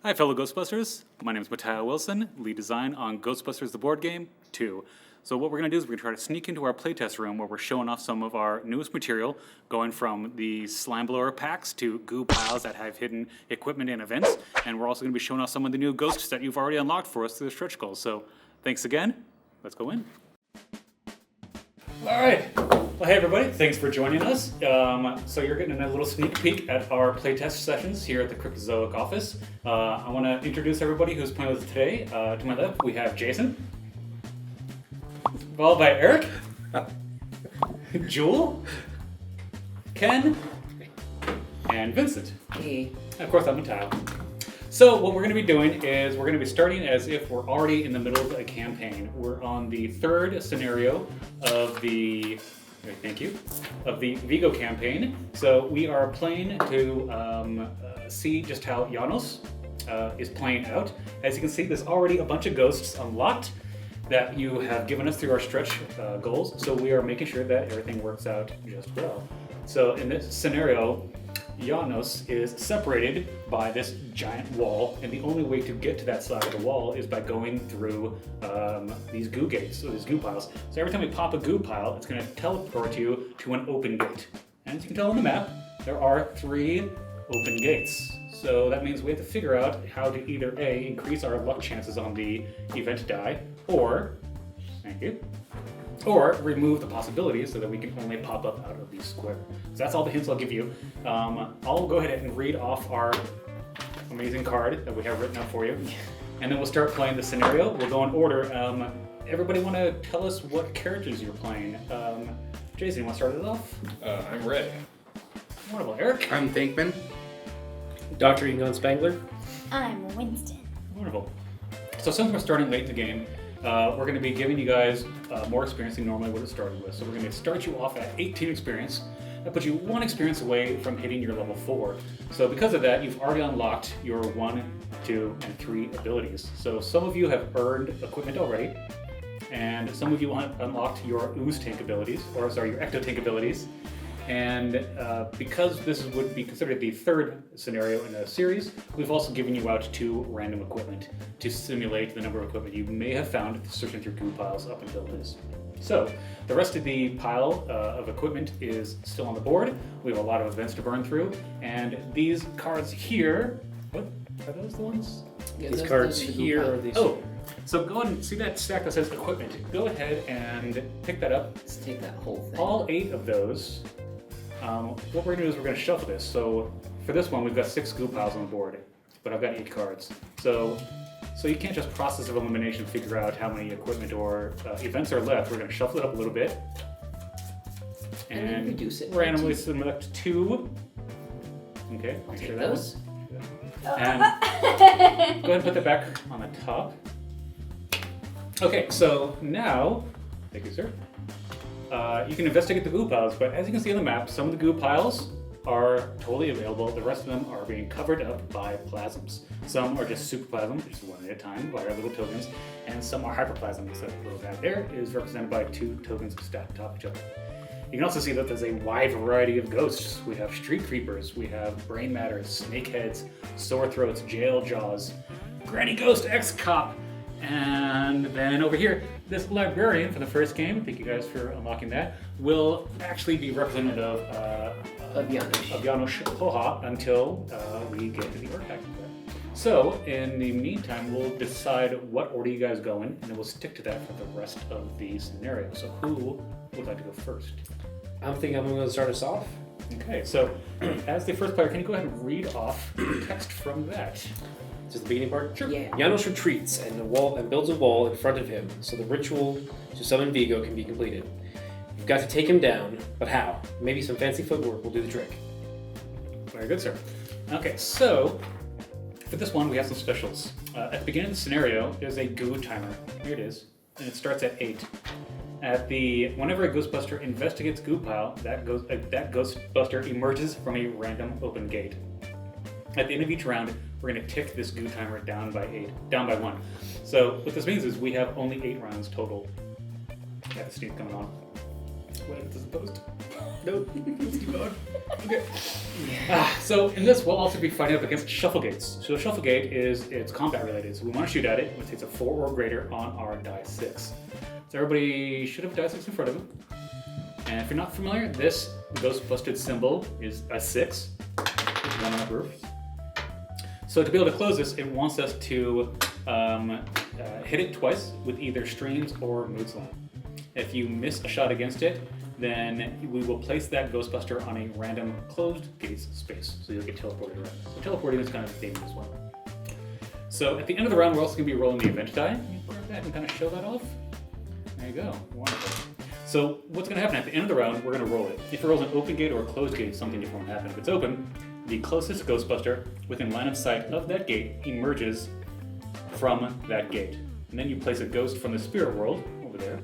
Hi, fellow Ghostbusters. My name is Matteo Wilson, lead design on Ghostbusters the Board Game 2. So what we're going to do is we're going to try to sneak into our playtest room where we're showing off some of our newest material, going from the slime blower packs to goo piles that have hidden equipment and events, and we're also going to be showing off some of the new ghosts that you've already unlocked for us through the stretch goals. So thanks again. Let's go in. All right. Well, hey everybody, thanks for joining us. So you're getting a little sneak peek at our playtest sessions here at the Cryptozoic office. I want to introduce everybody who's playing with us today. To my left, we have Jason, followed by Eric, Jewel, Ken, and Vincent. Hey. And of course, I'm Matteo. So what we're going to be doing is we're going to be starting as if we're already in the middle of a campaign. We're on the third scenario of the Vigo campaign. So we are playing to see just how Janos is playing out. As you can see, there's already a bunch of ghosts unlocked that you have given us through our stretch goals. So we are making sure that everything works out just well. So in this scenario, Janos is separated by this giant wall, and the only way to get to that side of the wall is by going through these goo gates, or these goo piles. So every time we pop a goo pile, it's going to teleport you to an open gate. And as you can tell on the map, there are 3 open gates. So that means we have to figure out how to either A, increase our luck chances on the event die, or, or remove the possibilities so that we can only pop up out of these squares. So that's all the hints I'll give you. I'll go ahead and read off our amazing card that we have written up for you, and then we'll start playing the scenario. We'll go in order. Everybody want to tell us what characters you're playing? Jason, you want to start it off? I'm Ray. Wonderful. Eric? I'm Thinkman. Dr. Egon Spangler. I'm Winston. Wonderful. So since we're starting late in the game, we're going to be giving you guys more experience than normally would have started with. So we're going to start you off at 18 experience. That puts you 1 experience away from hitting your level 4. So because of that, you've already unlocked your 1, 2, and 3 abilities. So some of you have earned equipment already, and some of you unlocked your ooze tank abilities, your ecto tank abilities. And because this would be considered the 3rd scenario in a series, we've also given you out 2 random equipment to simulate the number of equipment you may have found searching through goo piles up until this. So the rest of the pile of equipment is still on the board. We have a lot of events to burn through, and these cards here, what are those the ones? Yeah, these cards here are these. Oh, so go ahead and see that stack that says equipment. Go ahead and pick that up. Let's take that whole thing. All 8 of those. What we're going to do is we're going to shuffle this. So for this one, we've got 6 goo piles on the board, but I've got 8 cards. So you can't just process of elimination figure out how many equipment or events are left. We're going to shuffle it up a little bit and reduce it. randomly select 2. Okay, I'll make take sure that those. And go ahead and put that back on the top. Okay, so now, thank you, sir. You can investigate the goo piles, but as you can see on the map, some of the goo piles are totally available. The rest of them are being covered up by plasms. Some are just super plasm, just 1 at a time, by our little tokens, and some are hyperplasm. So the little guy there is represented by 2 tokens stacked atop each other. You can also see that there's a wide variety of ghosts. We have street creepers, we have brain matters, snake heads, sore throats, jail jaws, granny ghost, ex-cop, and then over here, this librarian for the first game, thank you guys for unlocking that, will actually be representative of Janos Hoha until we get to the artifact. So, in the meantime, we'll decide what order you guys go in, and then we'll stick to that for the rest of the scenario. So who would like to go first? I'm thinking I'm going to start us off. Okay, so as the first player, can you go ahead and read off the text from that? Just the beginning part? Sure. Yeah. Janos retreats and builds a wall in front of him so the ritual to summon Vigo can be completed. You've got to take him down, but how? Maybe some fancy footwork will do the trick. Very good, sir. Okay, so for this one, we have some specials. At the beginning of the scenario, there's a goo timer. Here it is, and it starts at 8. Whenever a Ghostbuster investigates goo pile, that Ghostbuster emerges from a random open gate. At the end of each round, we're going to tick this goo timer down by 1. So what this means is we have only 8 rounds total. Got the sneeze coming on. What if it doesn't post? Nope. Let's keep going. Okay. So in this, we'll also be fighting up against shuffle gates. So shuffle gate it's combat related. So we want to shoot at it. It takes a 4 or greater on our die 6. So everybody should have die 6 in front of them. And if you're not familiar, this Ghostbusters symbol is a 6. One on the roof. So to be able to close this, it wants us to hit it twice with either streams or mood slime. If you miss a shot against it, then we will place that Ghostbuster on a random closed gates space, so you'll get teleported around. So teleporting is kind of the theme of this one. So at the end of the round, we're also going to be rolling the event die. You grab that and kind of show that off. There you go. Wonderful. So what's going to happen at the end of the round, we're going to roll it. If it rolls an open gate or a closed gate, something different will happen. If it's open, the closest Ghostbuster within line of sight of that gate emerges from that gate. And then you place a ghost from the spirit world, over there,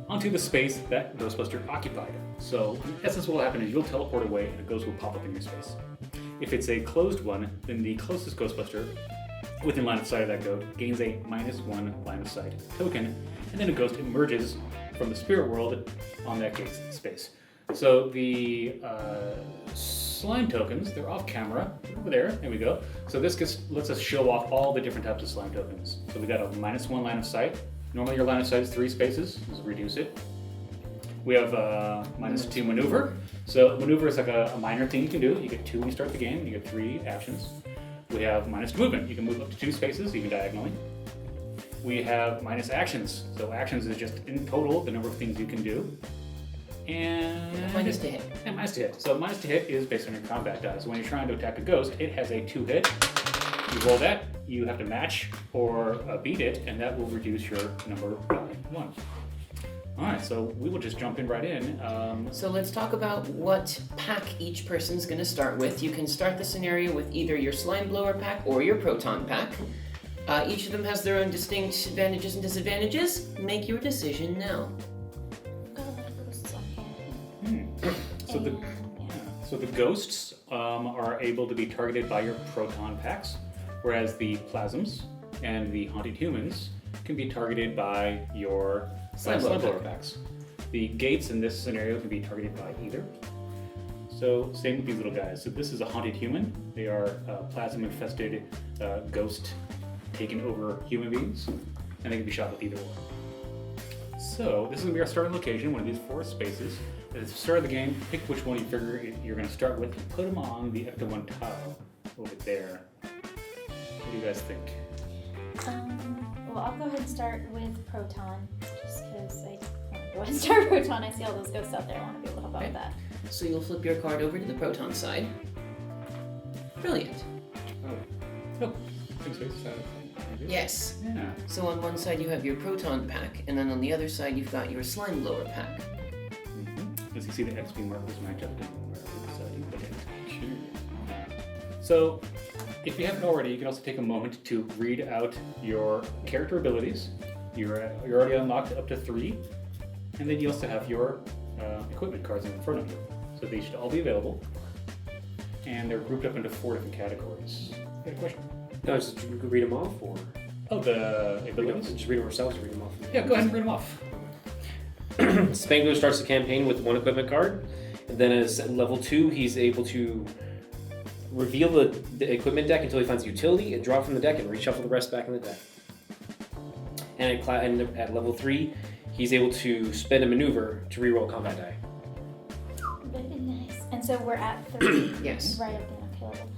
onto the space that Ghostbuster occupied. So in essence what will happen is you'll teleport away and a ghost will pop up in your space. If it's a closed one, then the closest Ghostbuster within line of sight of that ghost gains a -1 line of sight token, and then a ghost emerges from the spirit world on that gate space. So the slime tokens, they're off camera, over there we go. So this lets us show off all the different types of slime tokens. So we got a -1 line of sight. Normally your line of sight is 3 spaces, let's reduce it. We have -2 maneuver. So maneuver is like a minor thing you can do. You get 2 when you start the game, you get 3 actions. We have -2 movement. You can move up to 2 spaces, even diagonally. We have -actions. So actions is just in total the number of things you can do. And minus to hit. And minus to hit. So minus to hit is based on your combat die. So when you're trying to attack a ghost, it has a 2 hit. You roll that, you have to match or beat it, and that will reduce your number by 1. Alright, so we will just jump in right in. So let's talk about what pack each person's going to start with. You can start the scenario with either your slime blower pack or your proton pack. Each of them has their own distinct advantages and disadvantages. Make your decision now. So the ghosts are able to be targeted by your proton packs, whereas the plasms and the haunted humans can be targeted by your slime blower packs. The gates in this scenario can be targeted by either. So same with these little guys. So this is a haunted human. They are plasm infested ghost taking over human beings, and they can be shot with either one. So this is going to be our starting location, one of these 4 spaces. At the start of the game, pick which one you figure you're going to start with and put them on the Ecto-1 tile over there. What do you guys think? Well, I'll go ahead and start with Proton, just because I want to go ahead and start Proton. I see all those ghosts out there. I want to be able to help out with that. So you'll flip your card over to the proton side. Brilliant. Oh, same space. Yes. Yeah. So on one side you have your proton pack, and then on the other side you've got your slime blower pack. As you see, the XP markers match up to where So, if you haven't already, you can also take a moment to read out your character abilities. You're already unlocked up to 3, and then you also have your equipment cards in front of you. So they should all be available, and they're grouped up into 4 different categories. You had a question? No, just read them off, or Oh, the abilities? just read them ourselves or read them off. Yeah, go ahead and read them off. Spangler starts the campaign with 1 equipment card, and then as level 2, he's able to reveal the equipment deck until he finds a utility, and draw from the deck, and reshuffle the rest back in the deck. And at level 3, he's able to spend a maneuver to reroll combat die. Very nice. And so we're at 3. Yes. Right up there. Okay, level.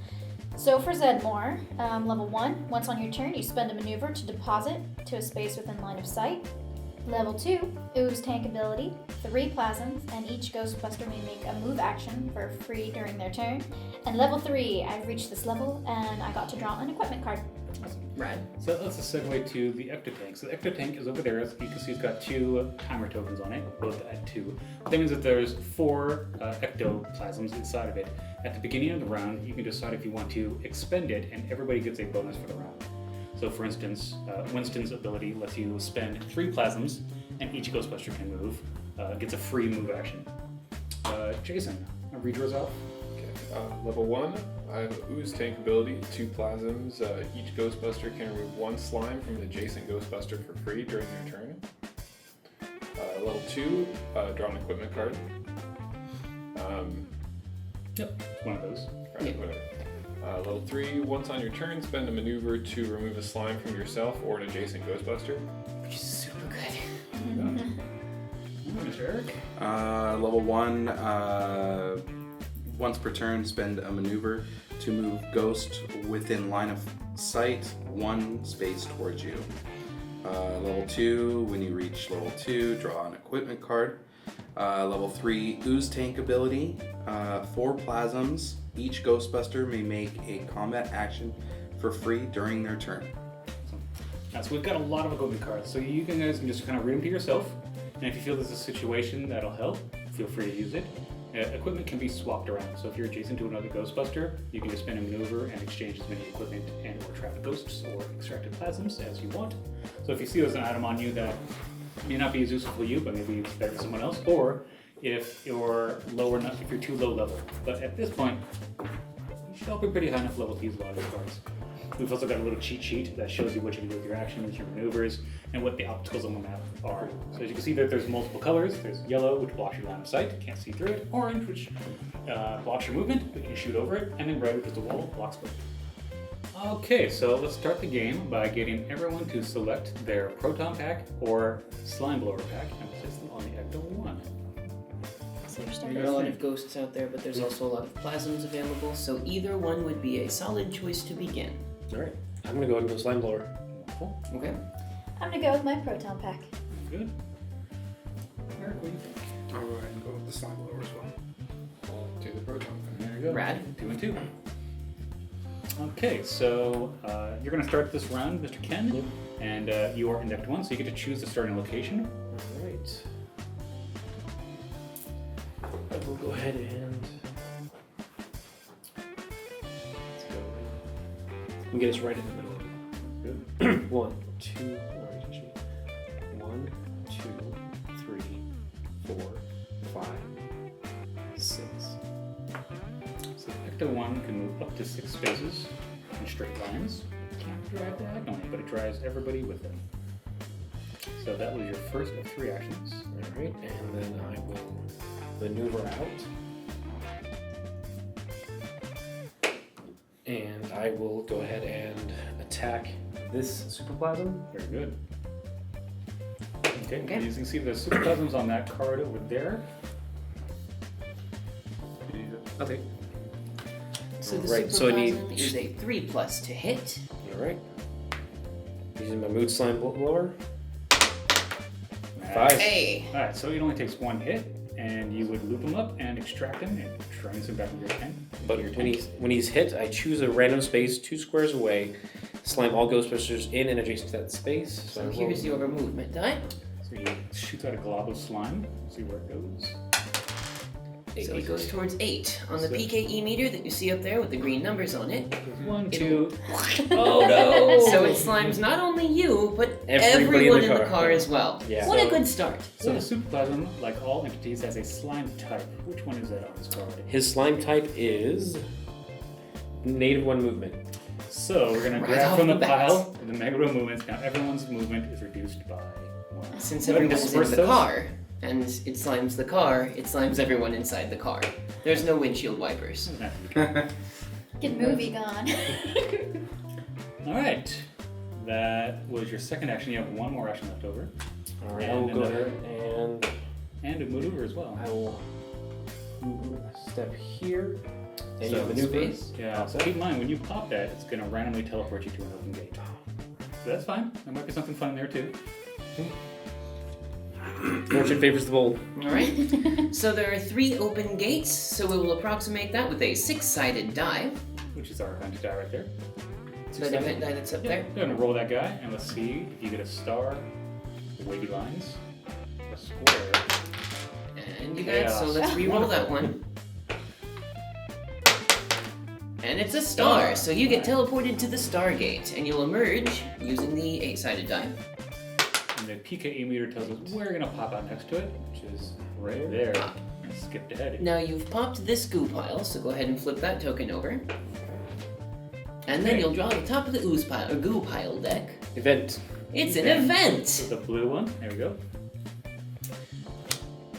So for Zedmore, level 1, once on your turn, you spend a maneuver to deposit to a space within line of sight. Level 2, Ooze Tank ability, 3 plasms, and each Ghostbuster may make a move action for free during their turn. And level 3, I've reached this level, and I got to draw an equipment card. Awesome. Rad. So that's a segue to the Ecto-Tank. So the Ecto-Tank is over there. As you can see, it's got 2 timer tokens on it, both at 2. That means that there's 4 ectoplasms inside of it. At the beginning of the round, you can decide if you want to expend it, and everybody gets a bonus for the round. So for instance, Winston's ability lets you spend 3 plasms, and each Ghostbuster can move, gets a free move action. Jason, read yours off. Level 1, I have Ooze Tank ability, 2 plasms. Each Ghostbuster can remove 1 slime from an adjacent Ghostbuster for free during their turn. level 2, draw an equipment card. Yep, it's one of those. Alright, whatever. Level 3, once on your turn, spend a maneuver to remove a slime from yourself or an adjacent Ghostbuster. Which is super good. Mr. Eric? Level 1, once per turn, spend a maneuver to move Ghost within line of sight 1 space towards you. Level 2, when you reach level 2, draw an equipment card. Level 3, Ooze Tank ability, 4 plasms. Each Ghostbuster may make a combat action for free during their turn. So we've got a lot of equipment cards, so you guys can just kind of read them to yourself, and if you feel there's a situation that'll help, feel free to use it. Equipment can be swapped around, so if you're adjacent to another Ghostbuster, you can just spend a maneuver and exchange as many equipment and or trapped ghosts or extracted plasms as you want. So if you see there's an item on you that may not be as useful for you, but maybe it's better for someone else, or if you're lower enough, if you're too low level. But at this point, you should all be pretty high enough level to use a lot of these cards. We've also got a little cheat sheet that shows you what you can do with your actions, your maneuvers, and what the obstacles on the map are. So as you can see that there's multiple colors. There's yellow, which blocks your line of sight, can't see through it. Orange, which blocks your movement, but you can shoot over it. And then red, which is the wall, blocks both. Okay, so let's start the game by getting everyone to select their Proton Pack or Slime Blower Pack and place them on the Ecto 1. So you're There starting are a with lot of ghosts out there, but there's also a lot of plasms available, so either one would be a solid choice to begin. Alright, I'm gonna go ahead and go Slime Blower. Cool. Okay. I'm gonna go with my proton pack. Good. Eric, what do you think? I'll go ahead and go with the slime blower as well. I'll do the proton pack. There you go. Rad. 2 and 2. Okay, so you're going to start this round, Mr. Ken, Yep. and you are in Deck 1, so you get to choose the starting location. Alright. I will go ahead and let's go. We get us right in the middle. Good. 1, 2, alright, actually. 1, 2, 3, 4, 5, 6. So Ecto 1 can move up to 6 spaces in straight lines. It can't drive diagonally, but it drives everybody with it. So that was your first of 3 actions. Alright, and then I will maneuver out. And I will go ahead and attack this superplasm. Very good. Okay, as you can see, the superplasms on that card over there. Okay. So the Right, so I need- Superplasm is a 3+ to hit. Alright. Using my mood slime blower. Nice. 5. Hey! Alright, so it only takes 1 hit, and you would loop him up and extract him and transfer him back into your tent. But when he's hit, I choose a random space 2 squares away, slime all Ghostbusters in and adjacent to that space. So I roll- here's your movement die. So you shoot out a glob of slime, see where it goes. So it goes towards 8. On the PKE meter that you see up there with the green numbers on it. 1, 2. Oh no! So it slimes not only you, but Everybody everyone in in the the car. car as well. Yeah. What a So- good start. So the superplasm, like all entities, has a slime type. Which one is that on this card? His slime type is native 1 movement. So we're gonna Right grab off from the the bat. pile the Mega Row movements. Now everyone's movement is reduced by 1. Since Go ahead and everyone's in disperse the those. car, and it slimes the car, it slimes everyone inside the car. There's no windshield wipers. Get movie gone. Alright. That was your second action. You have 1 more action left over. Alright, I will And go another- ahead and And a maneuver as well. I will step here and So you maneuver. space. Yeah, so keep in mind, when you pop that, it's going to randomly teleport you to an open gate. So that's fine. There might be something fun there too. Fortune favors the bold. Alright? So there are 3 open gates, so we will approximate that with a 6-sided die. Which is our event die right there. That event die that's up there. Go ahead and roll that guy, and let's see if you get a star, wavy lines, a square. And you got it, so Chaos. let's re-roll that one. And it's a star, so you get teleported to the Stargate, and you'll emerge using the 8-sided die. And the PKE meter tells us we're going to pop out next to it, which is right there. And skipped ahead. Now you've popped this goo pile, so go ahead and flip that token over. And then Okay. you'll draw the top of the ooze pile, or goo pile deck. Event. It's an Okay. event! So the blue one, there we go.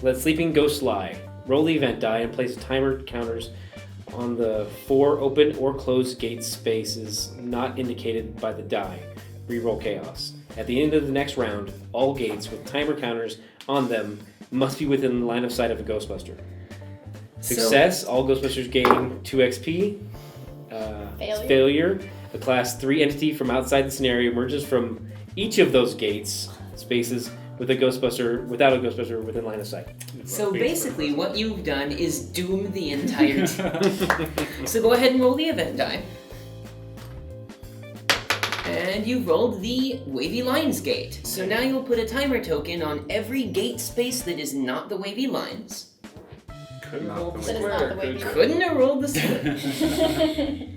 Let sleeping ghosts lie. Roll the event die and place timer counters on the 4 open or closed gate spaces not indicated by the die. Reroll chaos. At the end of the next round, all gates with timer counters on them must be within the line of sight of a Ghostbuster. Success, all Ghostbusters gain 2 XP. Failure, a class 3 entity from outside the scenario emerges from each of those gates spaces without a Ghostbuster within line of sight. So basically, what you've done is doom the entire team. So go ahead and roll the event die. And you rolled the Wavy Lines gate. So now you'll put a timer token on every gate space that is not the Wavy Lines. Couldn't Not roll the the That is not square, the way could we you? Couldn't have rolled the square.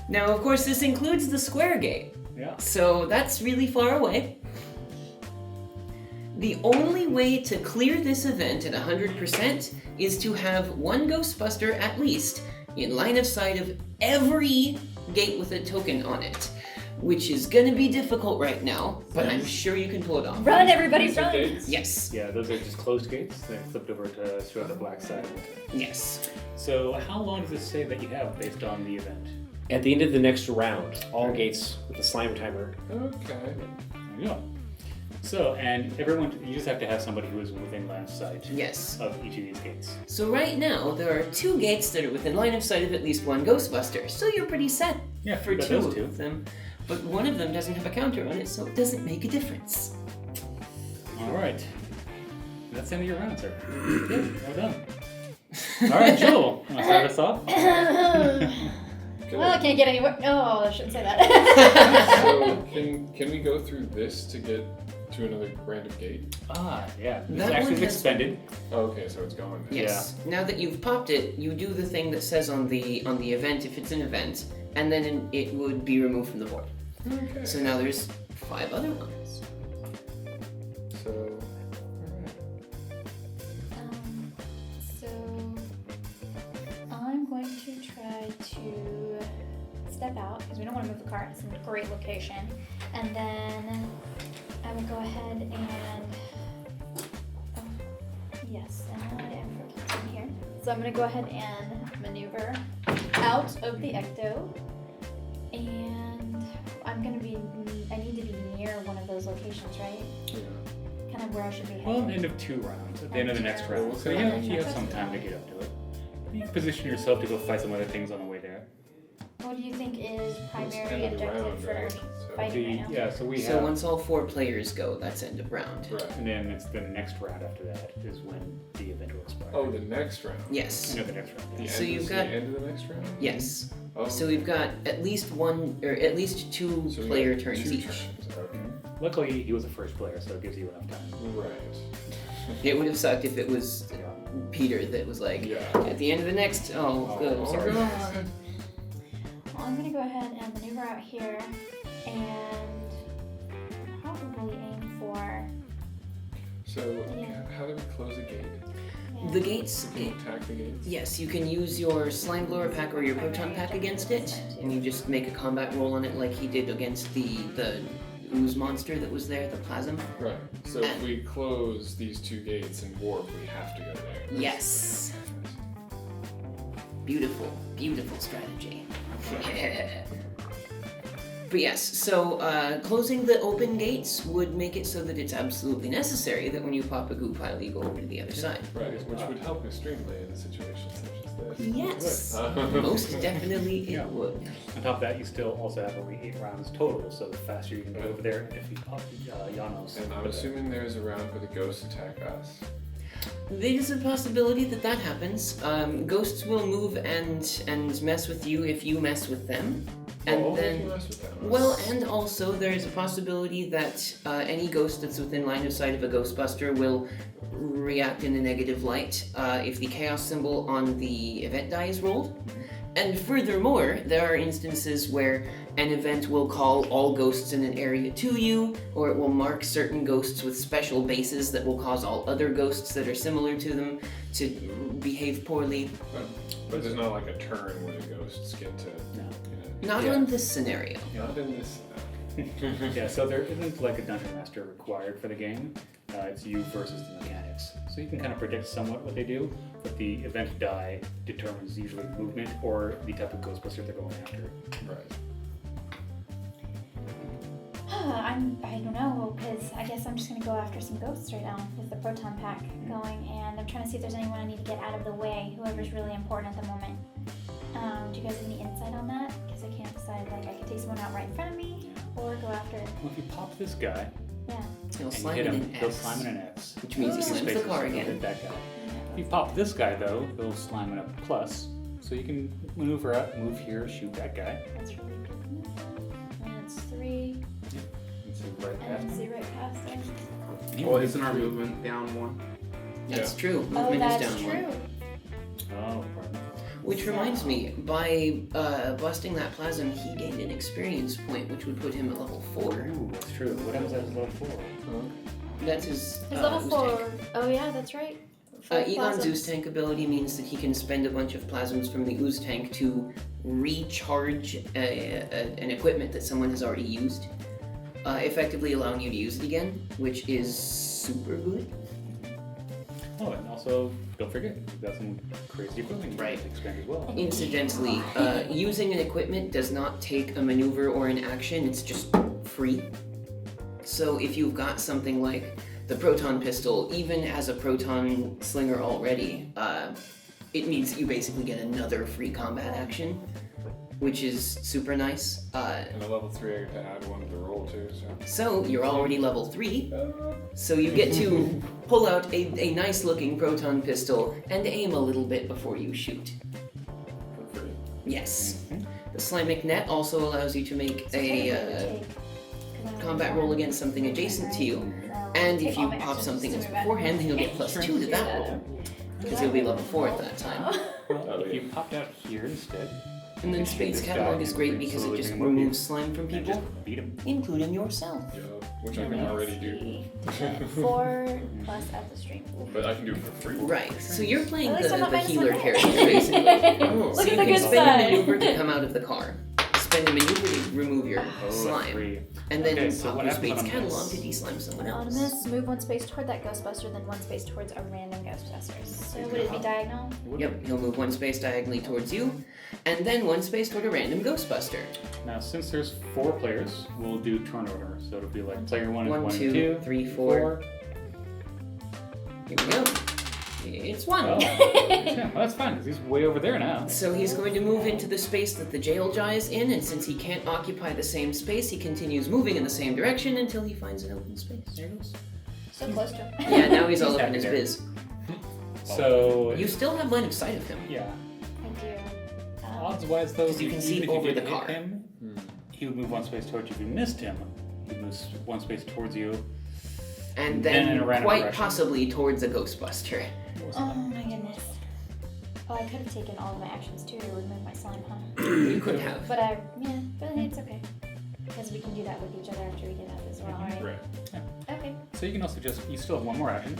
Now, of course, this includes the square gate. Yeah. So that's really far away. The only way to clear this event at 100% is to have one Ghostbuster at least in line of sight of every gate with a token on it, which is gonna be difficult right now, but I'm sure you can pull it off. Run, everybody, These are run! gates? Yes, Yeah, those are just closed gates. They flipped over to show the black side. yes. So how long does it say that you have based on the event? At the end of the next round, all gates with the slime timer. Okay. Yeah. So, and everyone, you just have to have somebody who is within line of sight Yes. of each of these gates. So right now, there are 2 gates that are within line of sight of at least one Ghostbuster, so you're pretty set Yeah, for you got 2 those two. of them. But one of them doesn't have a counter on it, so it doesn't make a difference. All right. That's the end of your round, sir. Good. Well done. All right, Joel, want to start us off? Well, I can't get anywhere. No, I shouldn't say that. So can we go through this to get to another random gate? Ah, yeah. This That actually one is has- expended. Oh, okay, so it's going there. Yes. Now that you've popped it, you do the thing that says on the event if it's an event, and then it would be removed from the board. Okay. So now there's 5 other ones. So, alright. So I'm going to try to step out because we don't want to move the cart. It's in a great location, and then I will go ahead and yes, and I am in here. So I'm going to go ahead and maneuver out of the ecto, and I'm going to be. I need to be near one of those locations, right? Yeah. Kind of where I should be Well, heading. end of 2 rounds, at the end of the next Well, round. what's So gonna yeah, happen? you have some time to get up to it. You can position yourself to go fight some other things on the way there. What do you think is It's primary end of the objective round, for right? So, fighting right now? Yeah, so we So have, once all 4 players go, that's end of round. right. and then it's the next round after that is when the event will expire. Oh, the next round. Yes. No, the next round. The Yeah. So end you've is got- the end of the next round? Yes. Oh. So we've got at least 2 So we player got turns 2 each. turns, Okay. Luckily, he was the first player, so it gives you enough time. Right. It would have sucked if it was Peter that was like, Yeah. at the end of the next. Oh, good. I'm sorry. God. Well, I'm gonna go ahead and maneuver out here and probably aim for. So, Yeah. how do we close a gate? The gates. Can we attack the gates? Yes, you can use your slime blower pack or your proton pack against it, and you just make a combat roll on it like he did against the ooze monster that was there, the plasm. Right. So if we close these 2 gates and warp, we have to go there. Yes. Beautiful, beautiful strategy. But yes, so closing the open gates would make it so that it's absolutely necessary that when you pop a goo pile, you go over to the other side. Right, which would help extremely in a situation such as this. Yes, Good. most definitely it Yeah. would. On top of that, you still also have only 8 rounds total, so the faster you can get over there and defeat Janos. And I'm assuming there's a round where the ghosts attack us. There's a possibility that that happens. Ghosts will move and mess with you if you mess with them. And oh, then, you mess with them. well, and also there's a possibility that any ghost that's within line of sight of a Ghostbuster will react in a negative light if the chaos symbol on the event die is rolled. And furthermore, there are instances where an event will call all ghosts in an area to you, or it will mark certain ghosts with special bases that will cause all other ghosts that are similar to them to behave poorly. But there's not like a turn where the ghosts get to. No. Not Yeah. on this scenario. Not in this. Yeah, so there isn't like a dungeon master required for the game. It's you versus the mechanics. So you can kind of predict somewhat what they do, but the event die determines usually movement or the type of Ghostbuster they're going after. Right. I don't know, because I guess I'm just going to go after some ghosts right now with the proton pack going, and I'm trying to see if there's anyone I need to get out of the way, whoever's really important at the moment. Do you guys have any insight on that? Because I can't decide, like, I could take someone out right in front of me, or go after, Well, if you pop this guy yeah. He'll and you slam hit it him, in he'll X, slam in an X. which means he Ooh. slams the Spaces, car he'll hit again. that guy. If you pop this guy though, he'll slam in a plus. So you can maneuver out, move here, shoot that guy. That's really good. And it's 3, And so right and past 0 past there. him. Well, isn't our movement down 1? That's true. Oh, Movement that's is down true. 1. Oh, pardon. Which reminds me, by busting that plasm, he gained an experience point, which would put him at level 4. Ooh, that's true. What happens at level 4? That's his. His level Ooze 4. tank. Oh, yeah, that's right. 4 Egon's plasms. ooze tank ability means that he can spend a bunch of plasms from the ooze tank to recharge an equipment that someone has already used, effectively allowing you to use it again, which is super good. Oh, and also, don't forget, you've got some crazy equipment you Right. can expand as well. Incidentally, using an equipment does not take a maneuver or an action, it's just free. So if you've got something like the proton pistol, even as a proton slinger already, it means that you basically get another free combat action, which is super nice. And a level 3 I get to add 1 to the roll too, so. So you're already level 3, so you get to pull out a nice looking proton pistol and aim a little bit before you shoot. For free. Yes. The Slimic Net also allows you to make So technically it would a take- 'cause I'm combat roll against something adjacent to you, So, and take if all you my pop actions something just else to move out. beforehand, then you'll get plus 2 to that roll, because you'll be level 4 at that time. Well, if you popped out here instead, And then you shoot Space this Catalog guy is great and because it slowly just bring him up removes slime from and people, just beat him. including yourself. Yeah, which I can already do. 4 plus at the stream. But I can do it for free. Right, so you're playing At least I'm not the minus healer one. character, basically. Look So at you the can good spend side. a maneuver to come out of the car, spend a maneuver to remove your Oh, slime, free. and then Okay, so pop what your happens Space on a Catalog miss? to de-slime someone else. Anonymous, move 1 space toward that Ghostbuster, then 1 space towards a random Ghostbuster. So would it be diagonal? Yep, he'll move 1 space diagonally towards you, and then 1 space toward a random Ghostbuster. Now, since there's 4 players, we'll do turn order. So it'll be like player 1 is 1, 1 2, and 2, 3, 4. Here we go. It's 1. Oh, yeah, well, that's fine, because he's way over there now. So he's going to move into the space that the jail jaw is in, and since he can't occupy the same space, he continues moving in the same direction until he finds an open space. There he goes. So close to him. Yeah, now he's all He's up in happy his there. biz. So, You still have line of sight of him. yeah. I do. Odds-wise, though, 'Cause you can see even if over you the did car. hit him, he would move 1 space towards you. If you missed him, he'd move 1 space towards you. And Then in then a random quite direction. possibly towards a Ghostbuster. Oh my goodness. Oh, I could have taken all of my actions too to remove my slime, huh? You could have. But it's okay. Because we can do that with each other after we get out as well, right? Right. Okay. So you can also just, you still have 1 more action.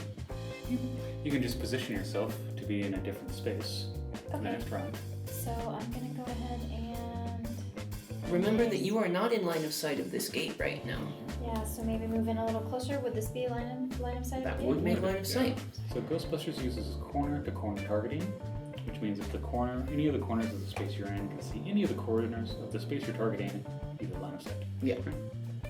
You can just position yourself to be in a different space for the Okay. next round. So I'm gonna go ahead and Remember that you are not in line of sight of this gate right now. yeah, so maybe move in a little closer. Would this be a line of sight? That of would the make line of sight. So Ghostbusters uses corner-to-corner targeting, which means if the corner, any of the corners of the space you're in can see any of the corners of the space you're targeting, you get line of sight. Yeah.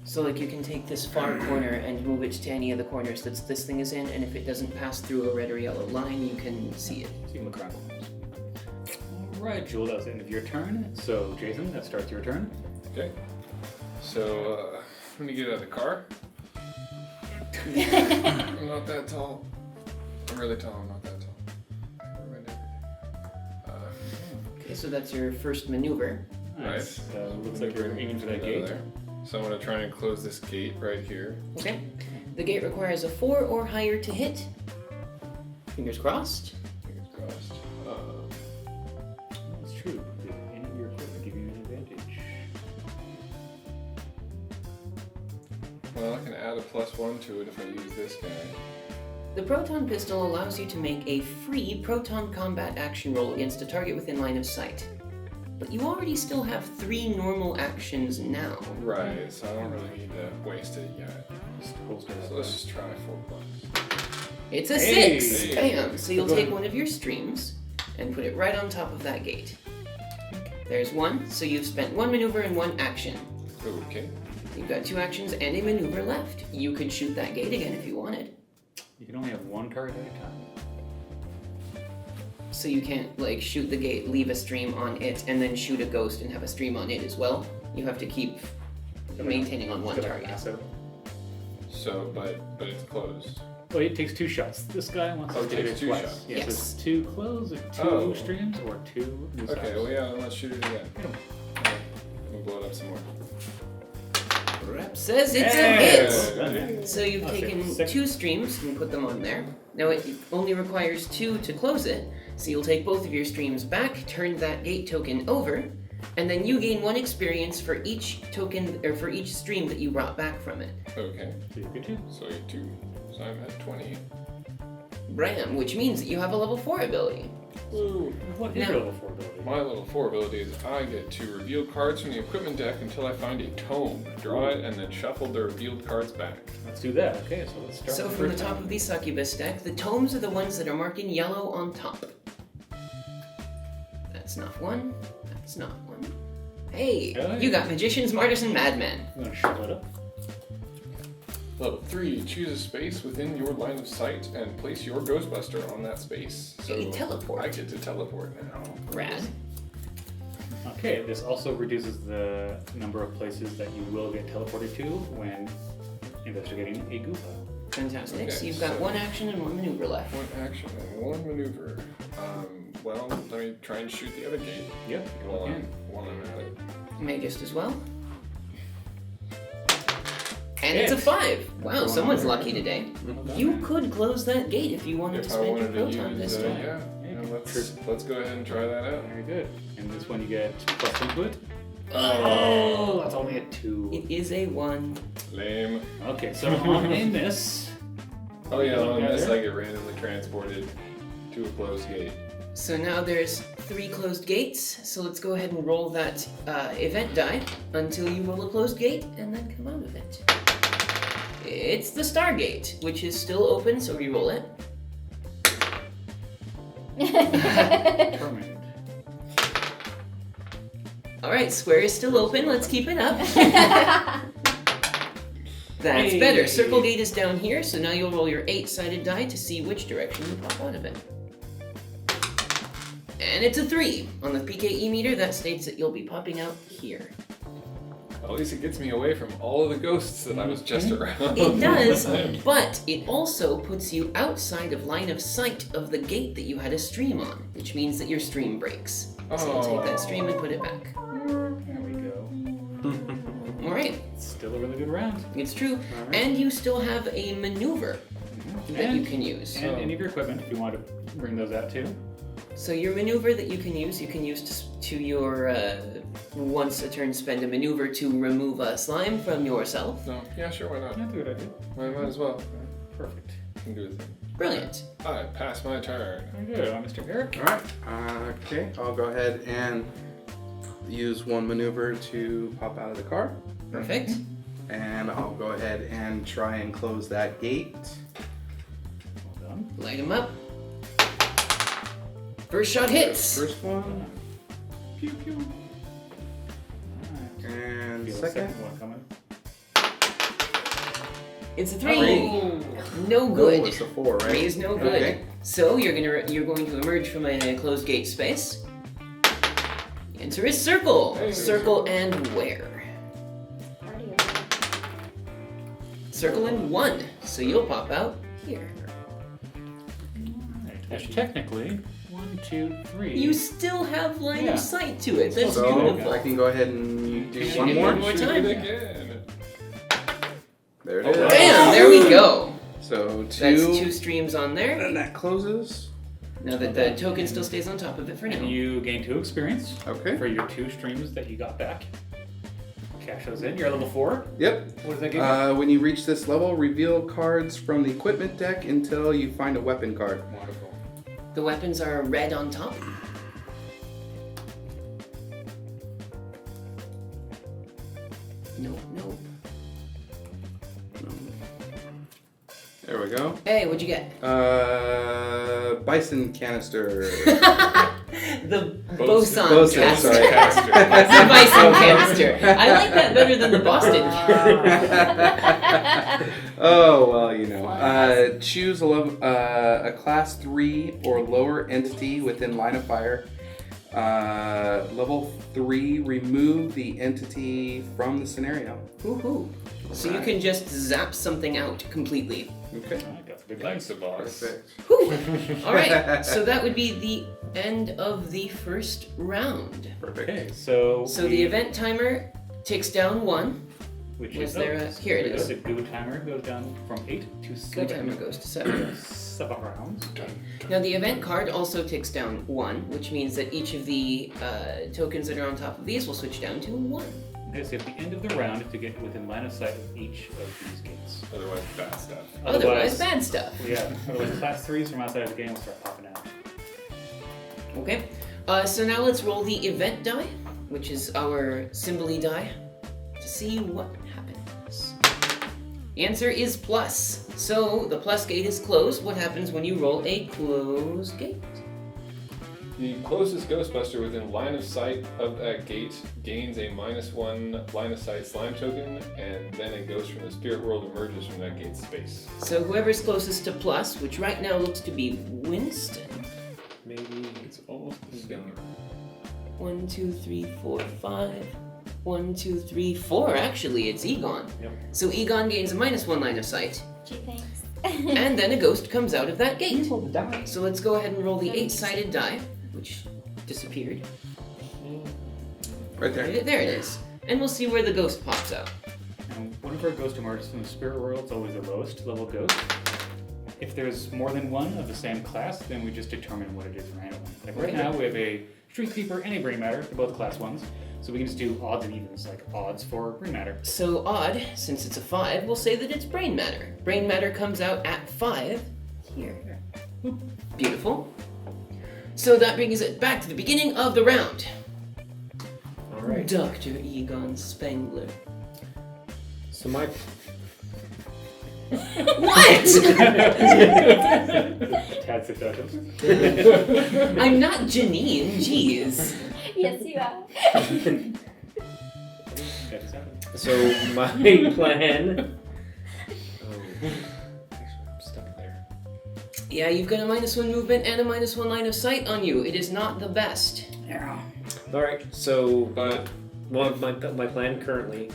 So like you can take this far corner and move it to any of the corners that this thing is in, and if it doesn't pass through a red or yellow line, you can see it. So you can look around corners. Alright, Jewel, that was the end of your turn. So Jason, that starts your turn. Okay. So, let me get out of the car. I'm not that tall. I'm really tall, I'm not that tall. Okay, so that's your first maneuver. Nice. So looks like you're aiming for that Get out of gate. there. So I'm gonna try and close this gate right here. Okay. The gate requires a 4 or higher to hit. Fingers crossed. Fingers crossed. That's true. Did any of your equipment give you an advantage? Well, I can add a +1 to it if I use this guy. The proton pistol allows you to make a free proton combat action roll against a target within line of sight. but you already still have 3 normal actions now. Right, so I don't really need to waste it yet. So let's just try 4+. It's a Hey! 6! Bam! So you'll Go take ahead. one of your streams and put it right on top of that gate. There's 1, so you've spent 1 maneuver and 1 action. Okay. You've got 2 actions and a maneuver left. You could shoot that gate again if you wanted. You can only have one target at a time. So you can't, like, shoot the gate, leave a stream on it, and then shoot a ghost and have a stream on it as well. You have to keep maintaining on one It's target. massive. So, but it's closed. Well, it takes 2 shots. This guy wants Oh, us it to hit takes it 2 twice. shots. Yes, Yes. it's 2 close, 2 Oh. streams, or 2 new Okay, stops. well, yeah, let's shoot it again. Hit 'em. Alright, we'll blow it up some more. Rep says it's Yeah. a hit! Okay. So you've Okay, taken 6. 2 streams and put them on there. Now it only requires 2 to close it, so you'll take both of your streams back, turn that gate token over, and then you gain 1 experience for each token, or for each stream that you brought back from it. Okay, So you get 2. so you 2. So I'm at 20. Bram, which means that you have a level 4 ability. Woo! What is Now- your level 4 ability? My level 4 ability is I get to reveal cards from the equipment deck until I find a tome, draw it, and then shuffle the revealed cards back. Let's do that. Okay, so let's start So with from the first top one. of the succubus deck, the tomes are the ones that are marked in yellow on top. That's not one. That's not one. Hey, Oh, you yeah. got magicians, martyrs, and madmen. I'm gonna shuffle it up. Level 3, choose a space within your line of sight and place your Ghostbuster on that space. So You teleport. I get to teleport now. Rad. Okay, this also reduces the number of places that you will get teleported to when investigating a Goopa. Fantastic. Okay, so you've got so- 1 action and 1 maneuver left. 1 action and 1 maneuver. Well, let me try and shoot the other gate Yep, you while can. I'm at it. May just as well. And it's a Yes. 5. Wow, Going someone's on. lucky today. Well done. You could close that gate if you wanted to If I spend your wanted to proton use, pistol. yeah, let's go ahead and try that out. Very good. And this one you get plus input. Oh, That's only a 2. it is a 1. Lame. Okay, so on in this. Oh yeah, Go on this together. I get randomly transported to a closed gate. So now there's 3 closed gates, so let's go ahead and roll that event die until you roll a closed gate and then come out of it. It's the Stargate, which is still open, so re-roll it. Determined. Alright, square is still open, let's keep it up. That's Hey. better. Circle gate is down here, so now you'll roll your 8-sided die to see which direction you pop out of it. And it's a 3. On the PKE meter, that states that you'll be popping out here. At least it gets me away from all of the ghosts that I was just around. It does, but it also puts you outside of line of sight of the gate that you had a stream on, which means that your stream breaks. So you'll take that stream and put it back. There we go. Alright, Still a really good round. it's true. Alright. And you still have a maneuver that you And, can use. and any of your equipment if you want to bring those out too. So your maneuver that you can use to your once a turn spend a maneuver to remove a slime from yourself. No, yeah, sure, why not? That's a good idea. I might as well. Perfect. Can do a thing. Brilliant. I pass my turn. Very good. Mr. Eric. All right. Okay. I'll go ahead and use 1 maneuver to pop out of the car, Perfect. and I'll go ahead and try and close that gate. Well done. Light him up. First shot hits. First one, Pew pew. Alright. and Feel the second. one coming. It's a 3. Oh. No Oh, good. it's a 4, right? 3 is no good. Okay. So you're going to emerge from a closed gate space. Enter a circle. Hey. Circle and where? Circle and 1. So you'll pop out here. Alright. Which technically, 1, 2, 3. You still have line Yeah. of sight to it. That's So beautiful. I can go ahead and do Shoot one it more. one more Shoot time. it again. There it Oh, is. wow. Bam! There we go. So That's 2, 2 streams on there. and that closes. Now that the token still stays on top of it for now. And you gain 2 experience Okay. for your 2 streams that you got back. Cash those in. You're at level 4. Yep. What does that give you? When you reach this level, reveal cards from the equipment deck until you find a weapon card. Wonderful. The weapons are red on top. Nope. There we go. Hey, what'd you get? Bison canister. The Boson. boson canister. sorry. The bison canister. I like that better than the Boston. Oh well, you know. Choose a class 3 or lower entity within line of fire. Level 3. Remove the entity from the scenario. Woohoo! So you can just zap something out completely. Okay. Alright, got the big Thanks, legs. the boss. Perfect. Whew. All right. So that would be the end of the first round. Perfect. Okay, so So the event timer ticks down 1. which was is there a- here it is. The go timer goes down from 8 to Go 7. timer goes to 7. 7 rounds. Now the event card also ticks down 1, which means that each of the tokens that are on top of these will switch down to 1. Okay, so at the end of the round to get within line of sight of each of these gates. Otherwise, bad stuff. Otherwise, bad stuff. Yeah, otherwise class 3s from outside of the game will start popping out. Okay. So now let's roll the event die, which is our symbol die, to see what happens. The answer is plus. So the plus gate is closed. What happens when you roll a closed gate? The closest Ghostbuster within line of sight of that gate gains a -1 line of sight slime token, and then a ghost from the spirit world emerges from that gate's space. So whoever's closest to plus, which right now looks to be Winston. Maybe. It's almost the same. 1, 2, 3, 4, 5. 1, 2, 3, 4. Actually, it's Egon. Yep. So Egon gains a -1 line of sight, Gee, thanks. and then a ghost comes out of that gate. Roll the die. So let's go ahead and roll the 8-sided die, which disappeared. Right there. There it is. And we'll see where the ghost pops out. And whenever a ghost emerges from the spirit world, it's always the lowest level ghost. If there's more than one of the same class, then we just determine what it is randomly. Like right now, we have a Street Sweeper and a Brain Matter. They're both class 1s. So we can just do odds and evens, like odds for Brain Matter. So odd, since it's a 5, we'll say that it's Brain Matter. Brain Matter comes out at 5 here. Beautiful. So that brings it back to the beginning of the round. Alright. Dr. Egon Spengler. So my What? Tad seductive. I'm not Janine, jeez. Yes, you are. That is happening. So my plan. Oh, actually, I'm stuck there. Yeah, you've got a -1 movement and a -1 line of sight on you. It is not the best. All right. So, But my plan currently,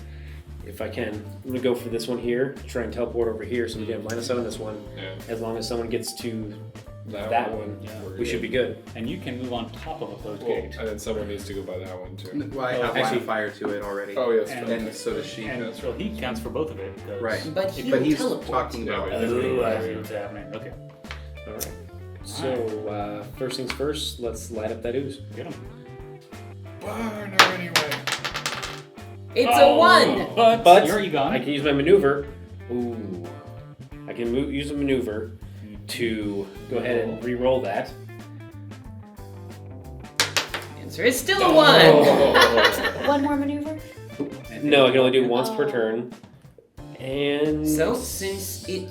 if I can, I'm gonna go for this one here. Try and teleport over here, so we get -7 on this one. yeah, As long as someone gets to that, that one, one, yeah, we're we should be good. And you can move on top of a closed Well, gate. and then someone needs to go by that one too. Well, I have line Actually- of fire to it already. Oh yes, And- And so does she. And that's so he counts for both of it. Because Right. But he'll But he's teleport. talking Yeah, about. but- Oh, I see what's happening. Okay, All right. So first things first, let's light up that ooze. get him. Burn her anyway. It's a 1! But you're Egon. I can use my maneuver. Ooh. I can use a maneuver to go ahead and re-roll that. Answer is still a 1! One more maneuver. No, I can only do it once per turn. And So, since it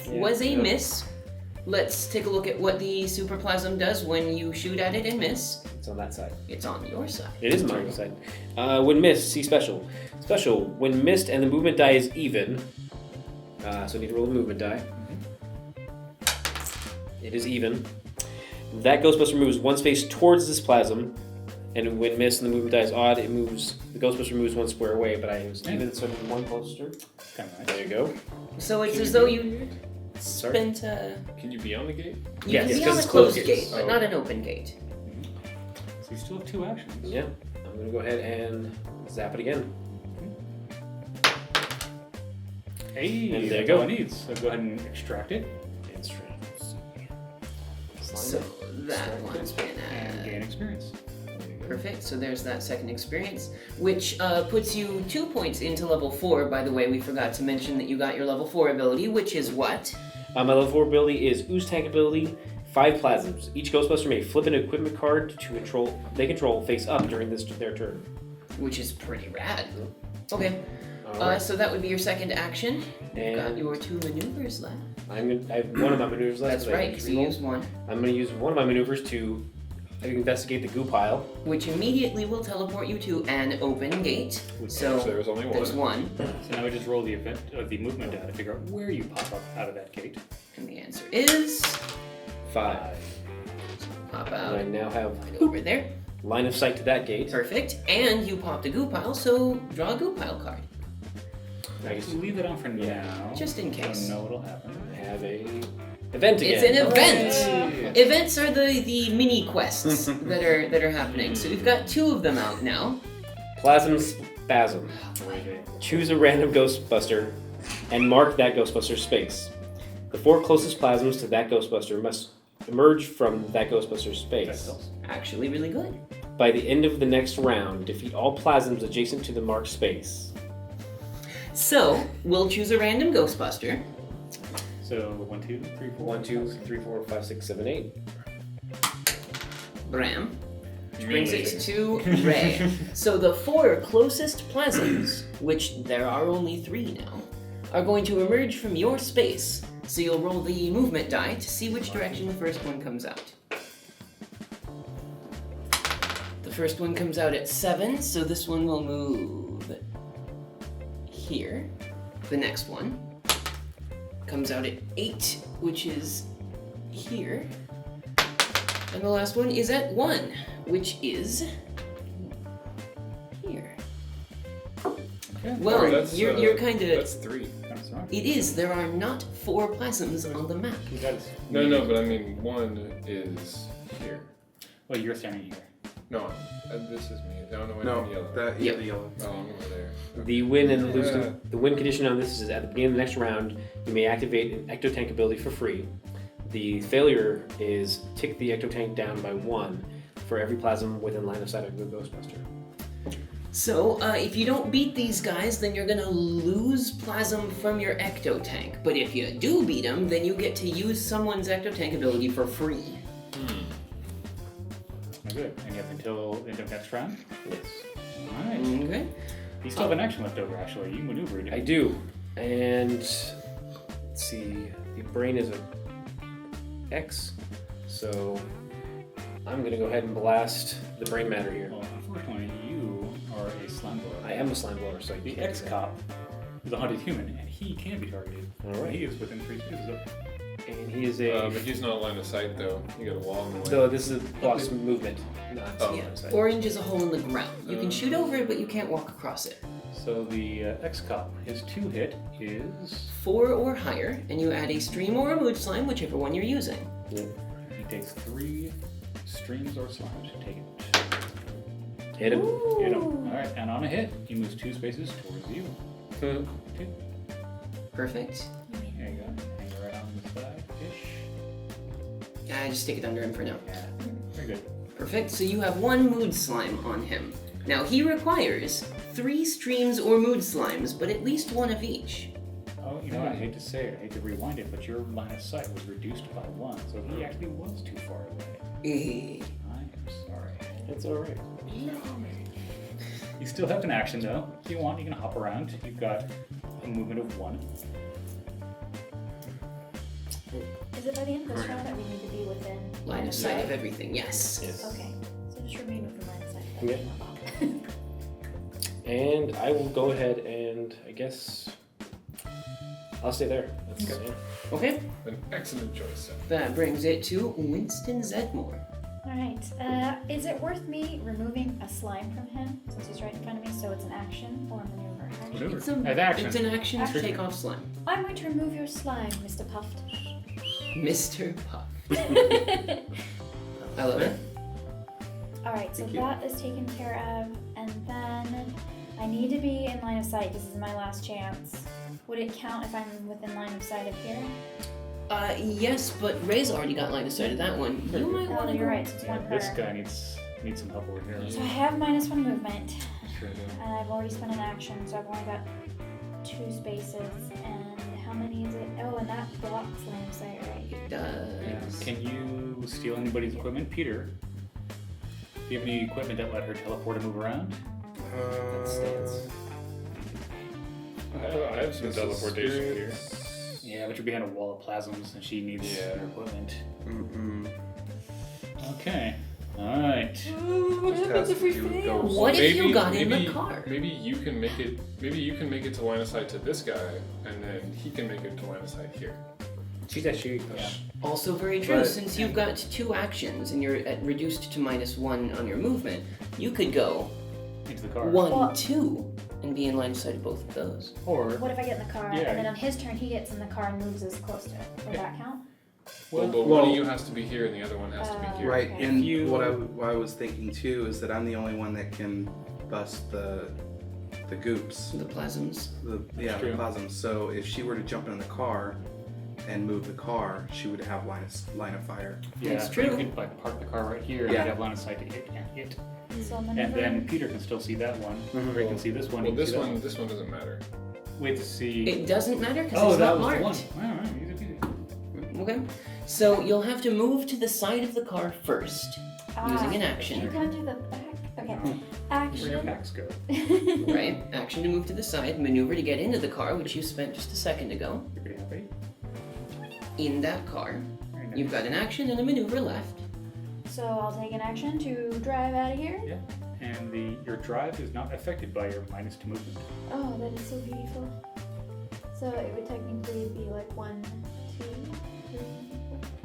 was a miss, let's take a look at what the superplasm does when you shoot at it and miss. it's on that side. It's on your side. It is my side. When missed, see special. Special. When missed and the movement die is even. So I need to roll the movement die. It is even. That Ghostbuster moves one space towards this plasm, and when missed and the movement die is odd, it moves. The Ghostbuster moves one square away, but I was even, so I'm one closer. Kind of nice. There you go. So it's as though you Sorry. spent Can you be on the gate? you Yes, can be 'cause on a it's closed closed gate, gates. but Oh. not an open gate. So you still have 2 actions. Yeah. I'm gonna go ahead and zap it again. Hey, And there you that's go. all it needs. So go ahead and extract it And strands. So that one's been and gain experience. perfect. So there's that second experience, which puts you 2 points into level 4. By the way, we forgot to mention that you got your level 4 ability, which is what? My level 4 ability is Ooze Tank ability, 5 plasms. Each Ghostbuster may flip an equipment card to control face up during their turn. which is pretty rad. Okay, Alright. so that would be your second action. You've got And your 2 maneuvers left. I have one of my maneuvers left. That's that I right, can because you reroll. used one. I'm going to use one of my maneuvers to investigate the goo pile. Which immediately will teleport you to an open gate. So So there's only one. there's one, So now we just roll the the movement data to figure out where you pop up out of that gate. and the answer is 5. pop And out I now have right over there. line of sight to that gate. Perfect. And you popped a goo pile, so draw a goo pile card. I just Leave that on for now. Just in case. Don't know what'll happen. have a event again. It's an event. Hooray! Events are the mini quests that are happening. So we've got 2 of them out now. Plasm Spasm. Choose a random Ghostbuster and mark that Ghostbuster's space. The 4 closest plasms to that Ghostbuster must emerge from that Ghostbuster's space. Actually, really good. By the end of the next round, defeat all plasms adjacent to the marked space. So we'll choose a random Ghostbuster. So 1, 2, 3, 4. 1, 2, 3, 4, 5, 6, 7, 8. Bram. Which brings it to Ray. So the 4 closest plasms, which there are only 3 now, are going to emerge from your space. So you'll roll the movement die to see which direction the first one comes out. The first one comes out at 7, so this one will move here. The next one comes out at 8, which is here. And the last one is at 1, which is here. Okay. Well, That's, you're kind of. That's 3. That's right. It is. There are not 4 plasms on the map. That is. No, but I mean 1 is here. Well, you're standing here. No, this is me. I don't know what No, I'm yellow. that Yep. the yellow. Oh, I'm over there. The win and lose Yeah. the win condition on this is at the beginning of the next round, you may activate an Ectotank ability for free. The failure is tick the Ectotank down by 1 for every plasm within line of sight of the Ghostbuster. So, if you don't beat these guys, then you're gonna lose plasm from your ectotank. But if you do beat them, then you get to use someone's ectotank ability for free. Oh, good. And you have until the end of next round? Yes. Alright. Okay. You still have an action left over, actually. You maneuvered it. I do. And let's see, the brain is a X, so I'm gonna go ahead and blast the brain matter here. Well, unfortunately, you are a slime blower. I am a slime blower, so I The can't do that. ex-cop is a hunted human, and he can be targeted. Alright. He is within 3 spaces of And he is a. But he's not line of sight though. You got a wall in the way. So this is blocks movement. Not Oh. Yeah. line of sight. Orange is a hole in the ground. You can shoot over it, but you can't walk across it. So the ex-cop, his 2 hit is... 4 or higher, and you add a stream or a mood slime, whichever one you're using. Yeah. He takes 3 streams or slimes. Take it. Hit him. Hit him. Alright, and on a hit, he moves 2 spaces towards you. 2. Perfect. There you go. Hang it right on the side-ish. Just stick it under him for now. Yeah. Very good. Perfect. So you have 1 mood slime on him. Now he requires 3 streams or mood slimes, but at least 1 of each. Oh, you know what? I hate to say it, I hate to rewind it, but your line of sight was reduced by 1, so he actually was too far away. Eh. I am sorry. It's alright. You still have an action though. If you want, you can hop around. You've got a movement of 1. Is it by the end of this round that we need to be within Line of sight of everything, yes. Yes. Okay, so just remain within line of sight. Okay. And I will go ahead and I guess I'll stay there. That's, Okay. yeah. Okay, An excellent choice. that brings it to Winston Zedmore. Alright, is it worth me removing a slime from him since he's right in front of me, so it's an action or a maneuver? Maneuver. It's, a, As action. it's an action to Action. take off slime. I'm going to remove your slime, Mr. Puffed. Mr. Puff. I love it. Alright, so Thank you. that is taken care of, and then I need to be in line of sight. This is my last chance. Would it count if I'm within line of sight of here? Yes, but Ray's already got line of sight of that one. You might Oh, want to you're go. right, so it's Yeah, one this per. guy needs some help over here. So I have -1 movement, Sure do. and I've already spent an action, so I've only got 2 spaces. And how many is it? Oh, and that blocks line of sight, right? It does. Can you steal anybody's equipment? Peter, do you have any equipment that let her teleport and move around? I have some teleportation here. Yeah, but you're behind a wall of plasms, and she needs Yeah. your equipment. Mm-mm. Okay. All right. What Just happens has if we to do with fail? ghosts. What if you got in the car? Maybe you can make it. Maybe you can make it to line of sight to this guy, and then he can make it to line of sight here. Yeah. Also very true, But- since you've got 2 actions and you're reduced to -1 on your movement, you could go Into the car. 1, Well- 2, and be in line of sight of both of those. Or What if I get in the car Yeah. and then on his turn he gets in the car and moves us close to it? Would that count? Well, but one well- of you has to be here, and the other one has to be here. Right, Okay. and you- what I was thinking too is that I'm the only one that can bust the goops. The plasms. The True. plasms. So if she were to jump in the car and move the car, she would have line of fire. yeah, That's so true. You could like park the car right here, and Yeah. you have line of sight to it and it. So And maneuver. then Peter can still see that one, or he can see this one. Well, he can this see that one doesn't matter. Wait to see. It doesn't matter because Oh, it's that not was marked. the one. All right, easy peasy. Okay. So you'll have to move to the side of the car first, using an Can you action. go to the back? Okay. Where your Action. packs go. Right? Action to move to the side, maneuver to get into the car, which you spent just a second ago. You're pretty happy. In that car, Very nice. you've got an action and a maneuver left. So I'll take an action to drive out of here. Yeah. And your drive is not affected by your -2 movement. Oh, that is so beautiful. So it would technically be like 1, 2, 3,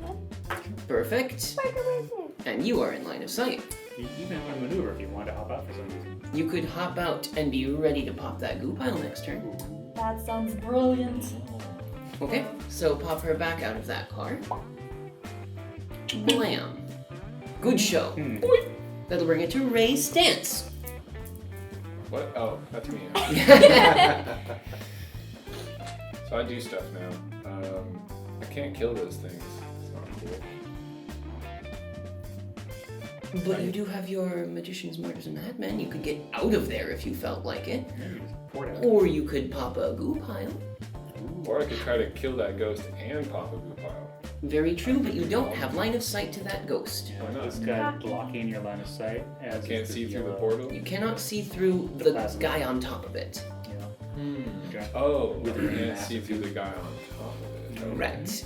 4, 5. Perfect. Microwave it. And you are in line of sight. You even have a maneuver if you want to hop out for some reason. You could hop out and be ready to pop that goo pile next turn. That sounds brilliant. Okay, so pop her back out of that car. Blam. Good show. Hmm. That'll bring it to Ray's stance. What? Oh, that's me. So I do stuff now. I can't kill those things. It's not cool. But you do have your Magician's Martyrs and Madmen. You could get out of there if you felt like it. Yeah, you just pour it out. Or you could pop a goo pile. Or I could try to kill that ghost and pop a goo pile. Very true, but you don't have line of sight to that ghost. Yeah, Why not? this guy blocking your line of sight. As Can't is see through the yellow. portal. You cannot see through The the plasma. guy on top of it. Yeah. Okay. Oh, With I your can't massive see through the guy on top of it. Okay. Correct.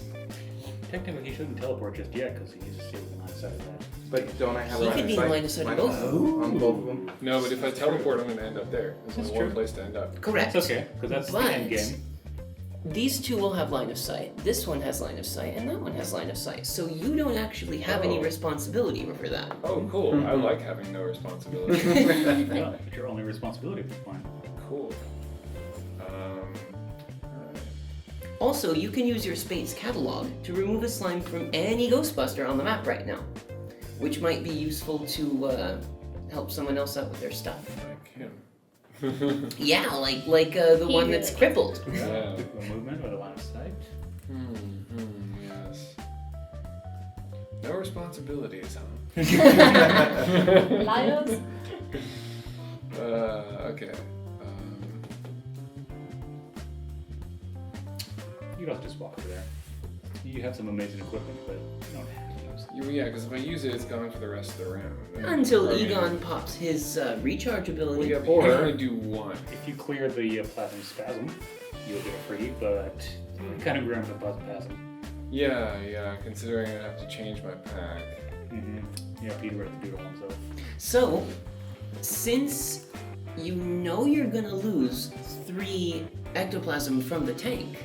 Technically, he shouldn't teleport just yet because he needs to stay within line of sight of that. But don't I have He line could of be in sight? line of sight of both. On both of them? No, but if I teleport, I'm going to end up there. There's That's only one true. place to end up. Correct. That's okay, because that's But the end game. these two will have line of sight. This one has line of sight, and that one has line of sight. So you don't actually have any Oh. responsibility for that. Oh, cool. I like having no responsibility. Yeah, it's your only responsibility at this point. Cool. Also, you can use your Space Catalog to remove a slime from any Ghostbuster on the map right now, which might be useful to help someone else out with their stuff. Like him. Yeah, like the He one that's really- crippled. Yeah. The movement or the line of sight. Yes. No responsibilities, huh? Lions. Okay. You don't just walk over there. You have some amazing equipment, but you don't have to use it. Yeah, because if I use it, it's gone for the rest of the round. Until I mean, Egon pops his recharge Well, ability. yeah, but you can only do one. If you clear the plasma spasm, you'll get it free, but it kind of ruins the plasma spasm. Yeah, considering I have to change my pack. Mm-hmm. Yeah, Peter would have to do it all himself. So, since you know you're gonna lose 3 ectoplasm from the tank,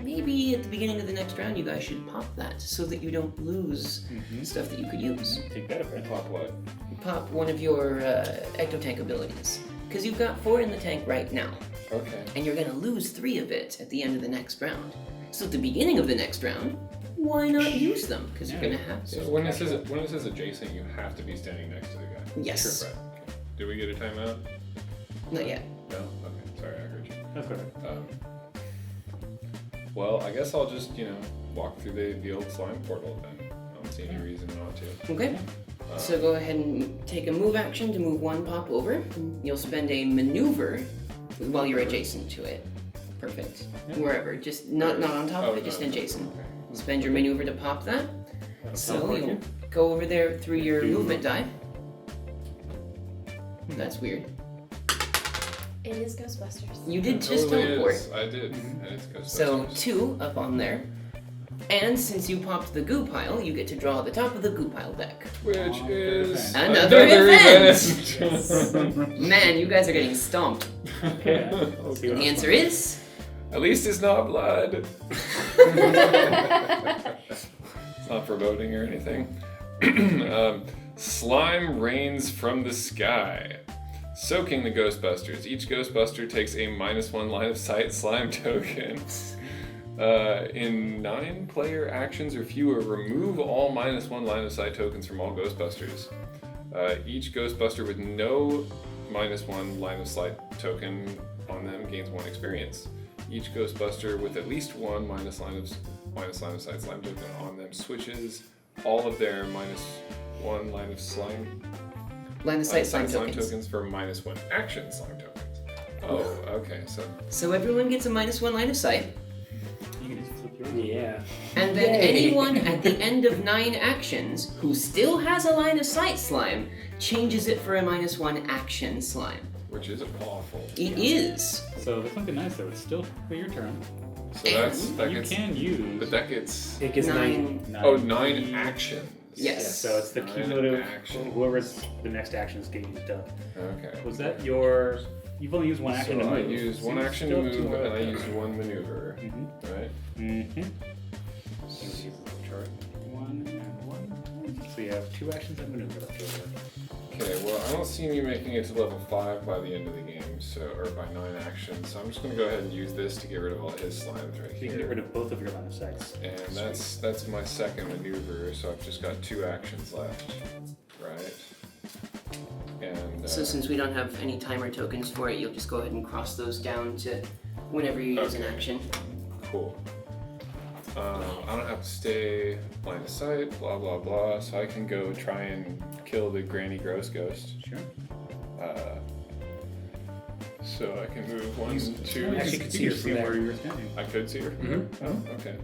maybe at the beginning of the next round you guys should pop that so that you don't lose stuff that you could use. Take that effect. Pop what? Pop one of your ectotank abilities. Because you've got 4 in the tank right now, Okay. and you're gonna lose 3 of it at the end of the next round. So at the beginning of the next round, why not use them? Because you're gonna have So to. when this is adjacent, you have to be standing next to the guy. Yes. Right. Okay. Did we get a timeout? Not yet. No. Okay. Sorry, I heard you. That's correct. Well, I guess I'll just walk through the old slime portal then. I don't see any reason not to. Okay. So go ahead and take a move action to move 1 pop over. You'll spend a maneuver while you're adjacent to it. Perfect. Wherever, just not on top of it, just adjacent. Okay. Spend your maneuver to pop that. So teleport you'll you. go over there through your movement die. That's weird. It is Ghostbusters. You did just Totally teleport. is. I did. And it's Ghostbusters. So 2 up on there. And since you popped the goo pile, you get to draw the top of the goo pile deck. Which is Another event. event. Man, you guys are getting stomped. Okay. Let's see what The else. answer is At least it's not blood. It's not foreboding or anything. Slime rains from the sky, soaking the Ghostbusters. Each Ghostbuster takes a -1 line of sight slime token. In 9-player actions or fewer, remove all -1 line of sight tokens from all Ghostbusters. Each Ghostbuster with no -1 line of sight token on them gains 1 experience. Each Ghostbuster with at least 1 minus line of sight slime token on them switches all of their -1 line of sight slime tokens. for -1 action slime tokens. Oh, okay. So everyone gets a -1 line of sight. You can just flip yours. Yeah. And then Yay. anyone at the end of 9 actions who still has a line of sight slime changes it for a -1 action slime. which is awful. It is. So there's something nice though. It's still your turn. So that You gets. can use. But that gets. It gets 9. 9. Oh, 9 actions. Yes. So it's the 9 cumulative. actions. Whoever's the next actions get used up. Okay. Was that your? You've only used 1 action So to I move. used So 1 you action to still have 2 move, more and I left. used 1 maneuver. Mhm. Right? Mhm. So you chart 1 and 1. So you have 2 actions and maneuver left over. Okay, well, I don't see me making it to level 5 by the end of the game, or by 9 actions, so I'm just going to go ahead and use this to get rid of all his slimes right So you can get rid here. of both of your line of sights. And that's my second maneuver, so I've just got 2 actions left, right? And So since we don't have any timer tokens for it, you'll just go ahead and cross those down to whenever you use an Okay. action. cool. I don't have to stay line of sight, blah blah blah, so I can go try and kill the Granny Gross Ghost. Sure. So I can move 1, 2. You actually could see her from there. where you were standing. I could see her. Mhm. Oh, okay.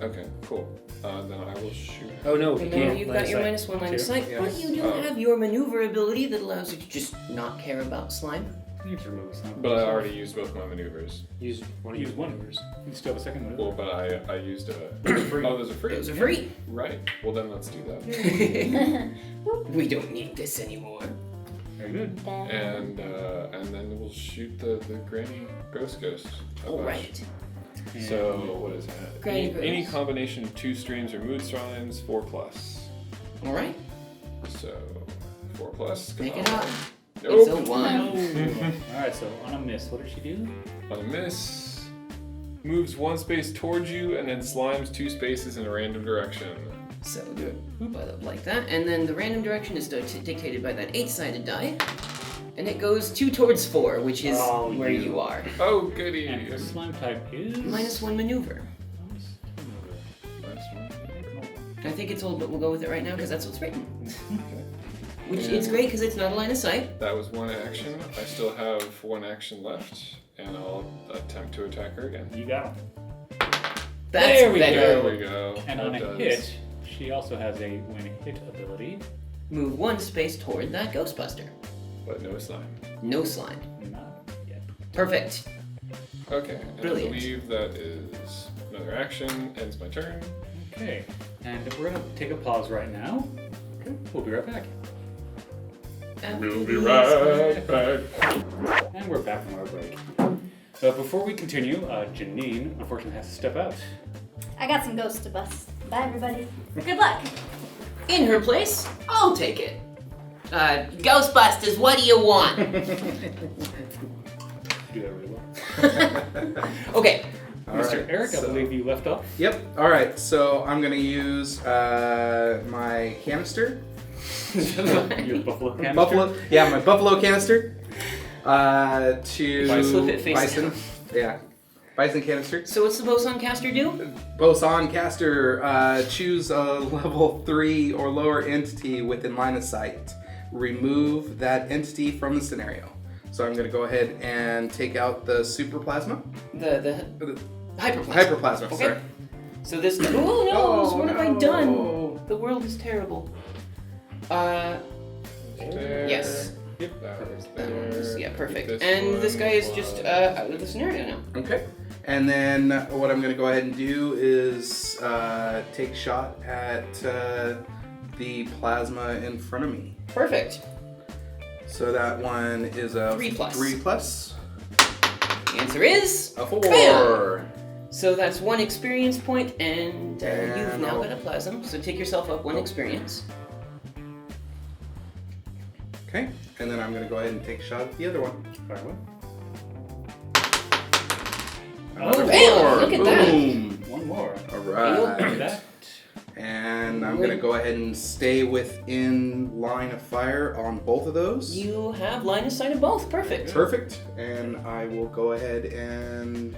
Okay, cool. Then I will shoot. Oh no, you And now can't. you've Line got of your sight. -1 line of Two. sight, Yeah. but you do Oh. have your maneuver ability that allows you to just not care about slime. You can remove some. But I already used both my maneuvers. Use one of Use your one. You still have a second maneuver. Well, but I used a. Free. Oh, those are free. Those are free. Right. Well, then let's do that. We don't need this anymore. Very good. And then we'll shoot the Granny Gross Ghost. a All bunch. right. So what is that? Granny Any Gross. combination of 2 streams or mood slimes, 4+. All right. So 4+. Come Make on. it up. Nope. It's a 1. Alright, so on a miss, what did she do? On a miss, moves 1 space towards you and then slimes 2 spaces in a random direction. So do it like that, and then the random direction is dictated by that 8-sided die, and it goes 2 towards 4, which is Oh, where you. you are. Oh, goody. And her slime type is -1 maneuver. Nice one. I think it's old, but we'll go with it right now because that's what's written. Okay. Which it's great because it's not a line of sight. That was 1 action. I still have 1 action left, and I'll attempt to attack her again. You got him. That's There we better. There we go. And That on a does. hit, she also has a when hit ability. Move 1 space toward that Ghostbuster. But no slime. No slime. Not yet. Perfect. Okay, and Brilliant. I believe that is another action. Ends my turn. Okay, and we're gonna take a pause right now. We'll be right back. We'll be right back. And we're back from our break. Before we continue, Janine unfortunately has to step out. I got some ghosts to bust. Bye, everybody. Good luck. In her place, I'll take it. Ghostbusters, what do you want? You do that really well. Okay. All Mr. right, Eric, I so- believe you left off. Yep. All right. So I'm gonna use my canister. Your buffalo canister. Buffalo. Yeah, my buffalo canister. To Flip it face bison. down. Yeah. Bison canister. So what's the boson caster do? Boson caster. Choose a level 3 or lower entity within line of sight. Remove that entity from the scenario. So I'm gonna go ahead and take out the super plasma. The hyperplasm. Hyperplasma. Okay. Sorry. So this. Oh no! Oh, what have I no. done? The world is terrible. There. Yes. Yep. That was That was- there. yeah, perfect. This And this one guy is just was- out of the scenario now. Okay. And then what I'm going to go ahead and do is take a shot at the plasma in front of me. Perfect. So that one is a 3+. 3+. The answer is A 4. Bam! So that's 1 experience point, and you've And now I'll- got a plasm. So take yourself up 1 experience. Okay. And then I'm going to go ahead and take a shot at the other one. Fire away. Another bam! 4. Look at that. Boom. One more. All Look right. at that. And I'm going to go ahead and stay within line of fire on both of those. You have line of sight of both. Perfect. Perfect. And I will go ahead and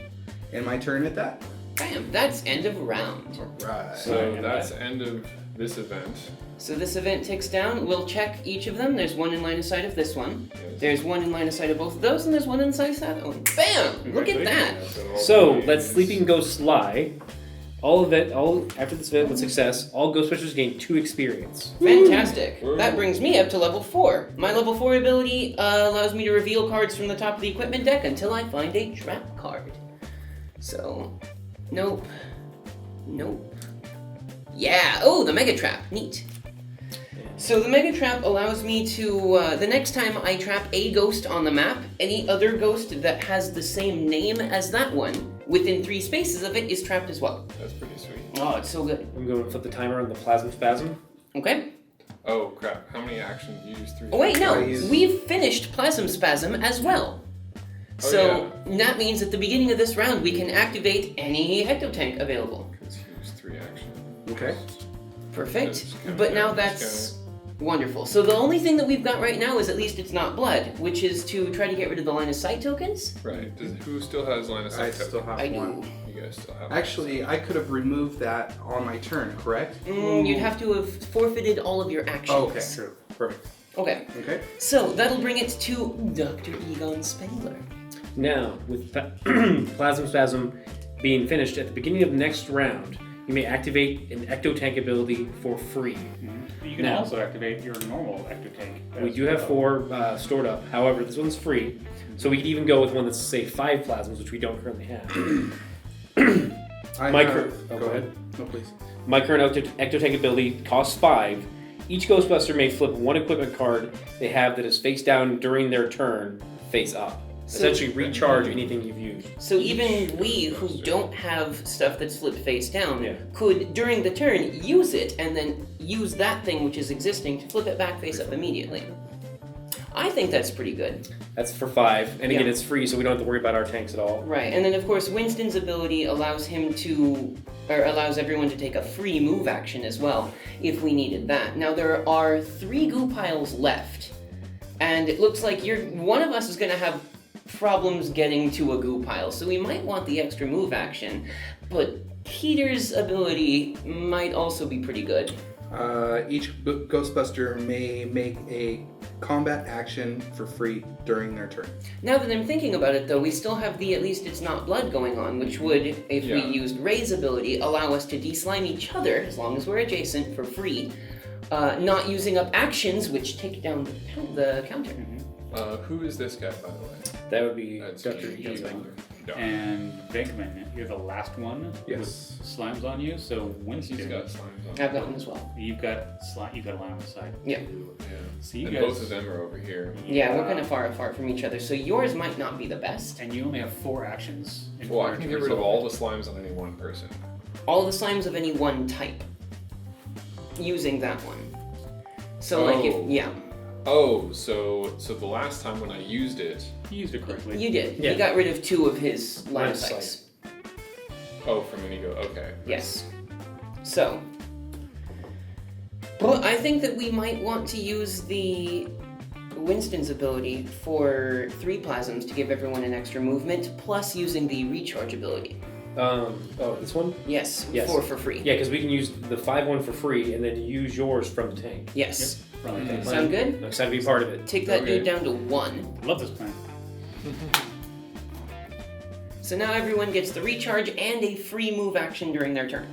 end my turn at that. Bam. That's end of round. All right. So Right. that's the end of this event. So this event ticks down. We'll check each of them. There's 1 in line of sight of this one. Yes. There's 1 in line of sight of both of those, and there's 1 in sight of that one. Bam! Look at that. So hopefully let it's- sleeping ghosts lie. All after this event with success, all Ghostbusters gain 2 experience. Fantastic. Woo. That brings me up to level 4. My level 4 ability allows me to reveal cards from the top of the equipment deck until I find a trap card. So, nope. Nope. Yeah. Oh, the Mega Trap. Neat. So the Mega Trap allows me to, the next time I trap a ghost on the map, any other ghost that has the same name as that one, within 3 spaces of it, is trapped as well. That's pretty sweet. Oh, it's so good. I'm going to flip the timer on the Plasma Spasm. Okay. Oh crap! How many actions? You used 3. Oh wait, no. I use- We've finished Plasm Spasm as well. So that means at the beginning of this round we can activate any Ectotank available. Because he used 3 actions. Okay. Perfect. Just count But now down this that's wonderful. So the only thing that we've got right now is at least it's not blood, which is to try to get rid of the line of sight tokens. Right. Who still has line of I sight? still have I one. do. You guys still have. Actually, I could have removed that on my turn, correct? You'd have to have forfeited all of your actions. Oh, okay. True. Perfect. Okay. Okay. So that'll bring it to Dr. Egon Spengler. Now, with Plasma Spasm being finished at the beginning of the next round, you may activate an Ectotank ability for free. You can Now- also activate your normal Ectotank. We do have 4 stored up. However, this one's free, so we could even go with one that's say 5 plasmas, which we don't currently have. I Micro- have- oh, go ahead. No, please. My current Ectotank ability costs 5. Each Ghostbuster may flip 1 equipment card they have that is face down during their turn, face up. So- Essentially, recharge anything you've used. So even we who don't have stuff that's flipped face down Yeah. could, during the turn, use it and then use that thing which is existing to flip it back face up immediately. I think that's pretty good. That's for 5, and again, Yeah. it's free, so we don't have to worry about our tanks at all. Right, and then of course Winston's ability allows allows everyone to take a free move action as well, if we needed that. Now there are 3 goo piles left, and it looks like one of us is gonna have problems getting to a goo pile, so we might want the extra move action, but Peter's ability might also be pretty good. Each Ghostbuster may make a combat action for free during their turn. Now that I'm thinking about it though, we still have the at least it's not blood going on, which would, if we Yeah. used Ray's ability, allow us to de-slime each other, as long as we're adjacent, for free, not using up actions, which take down the counter. Who is this guy, by the way? That would be That's Dr. you. Egon Spengler. No. And Venkman, you're the last one Yes. with slimes on you. So Winston, He's got slimes on. I've got one as well. you've got a line on the side. Yeah. Yeah. So you And guys, both of them are over here. Yeah, we're kind of far apart from each other, so yours might not be the best. and you only have 4 actions. In Well, I order can to get rid of resolve all it. the slimes on any one person. All the slimes of any one type. Using that one. So like if Oh. yeah, Oh, so the last time when I used it, You used it correctly. you did. Yeah. You got rid of 2 of his line Line of of sight. sights. oh, from Inigo. Okay. Yes. So, well, I think that we might want to use the Winston's ability for 3 plasms to give everyone an extra movement, plus using the recharge ability. This one? Yes, Yes. 4 for free. Yeah, because we can use the 5 for free, and then use yours from the tank. Yes. From the tank. Sound good? I'm excited to be part of it. Take that Okay. dude down to 1. Love this plan. So now everyone gets the recharge and a free move action during their turn.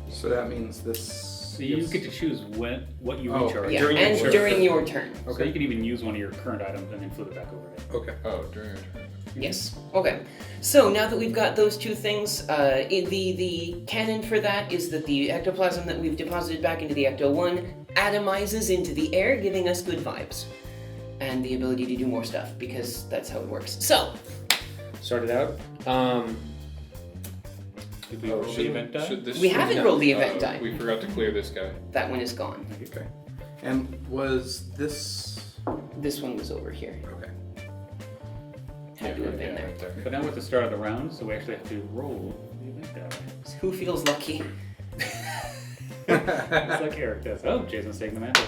So that means this Yes. So you yes. get to choose what you Oh, recharge. Yeah, During your and turn. during your turn. So you can even use one of your current items and then flip it back over there. Okay. Oh, during your turn. Yes. Okay. So now that we've got those two things, the canon for that is that the ectoplasm that we've deposited back into the Ecto-1 atomizes into the air, giving us good vibes. And the ability to do more stuff, because that's how it works. So, Started out. Did we roll the event die? We haven't rolled the event die. We forgot to clear this guy. that one is gone. Okay. And was this? This one was over here. Okay. Had to have been there. Right there. But now we're at the start of the round, so we actually have to roll the event die. So who feels lucky? It's like Eric does. Oh, Jason's taking the mantle.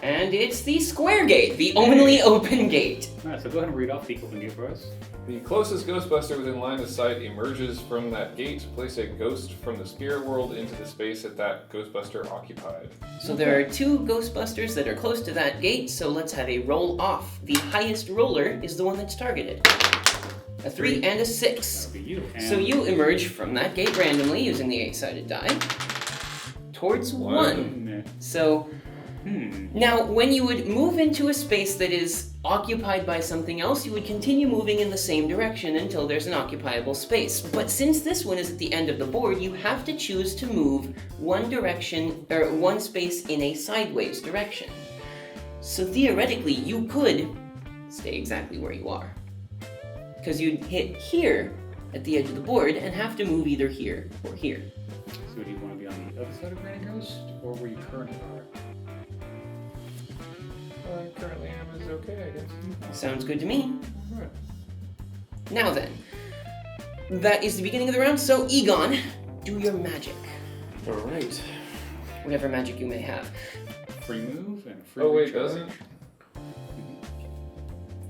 And it's the square gate, the only open gate. Alright, so go ahead and read off the open gate for us. The closest Ghostbuster within line of sight emerges from that gate. Place a ghost from the spirit world into the space that Ghostbuster occupied. So there are two Ghostbusters that are close to that gate, so let's have a roll off. The highest roller is the one that's targeted. A 3 and a 6. That would be you. And So you emerge from that gate randomly using the 8-sided die towards 1. So now when you would move into a space that is occupied by something else, you would continue moving in the same direction until there's an occupiable space. But since this one is at the end of the board, you have to choose to move one direction or one space in a sideways direction. So theoretically, you could stay exactly where you are. Because you'd hit here at the edge of the board and have to move either here or here. So do you want to be on the other side of Granny Ghost, or where you currently are? Where I currently am is okay, I guess. Sounds good to me. Alright. Now then, that is the beginning of the round, so Egon, do your magic. Alright. Whatever magic you may have. Free move and free Oh wait, recharge.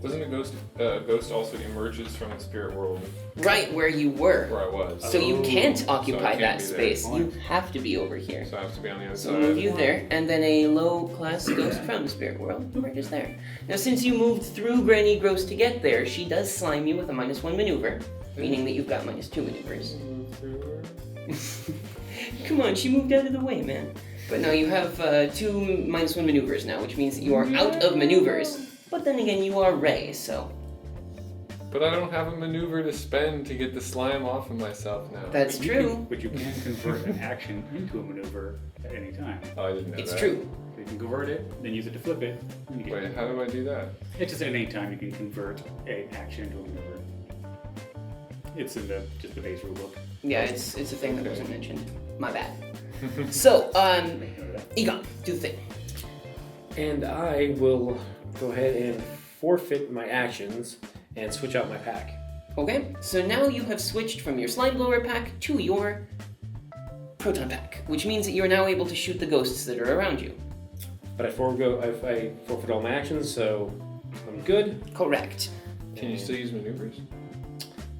doesn't a ghost also emerges from the spirit world Right where you were. where I was? So you can't So I occupy can't that be there. space. You have to be over here. So I have to be on the other So side. move you there, and then a low-class ghost from the spirit world emerges there. Now, since you moved through Granny Gross to get there, she does slime you with a -1 maneuver, meaning that you've got -2 maneuvers. Move through her. Come on, she moved out of the way, man. But no, you have 2 -1 maneuvers now, which means that you are out of maneuvers. But then again, you are Ray, so But I don't have a maneuver to spend to get the slime off of myself now. that's true. But you can convert an action into a maneuver at any time. Oh, I didn't know It's that. true. So you can convert it, then use it to flip it. And you get Wait, how do I do that? It's just at any time you can convert an action into a maneuver. It's in just the base rulebook. Yeah, it's a thing that wasn't mentioned. My bad. So, Make note of that. Egon, do the thing. And I will go ahead and forfeit my actions and switch out my pack. Okay, so now you have switched from your slime blower pack to your proton pack, which means that you're now able to shoot the ghosts that are around you. But I forfeit all my actions, so I'm good. Correct. Can you still use maneuvers?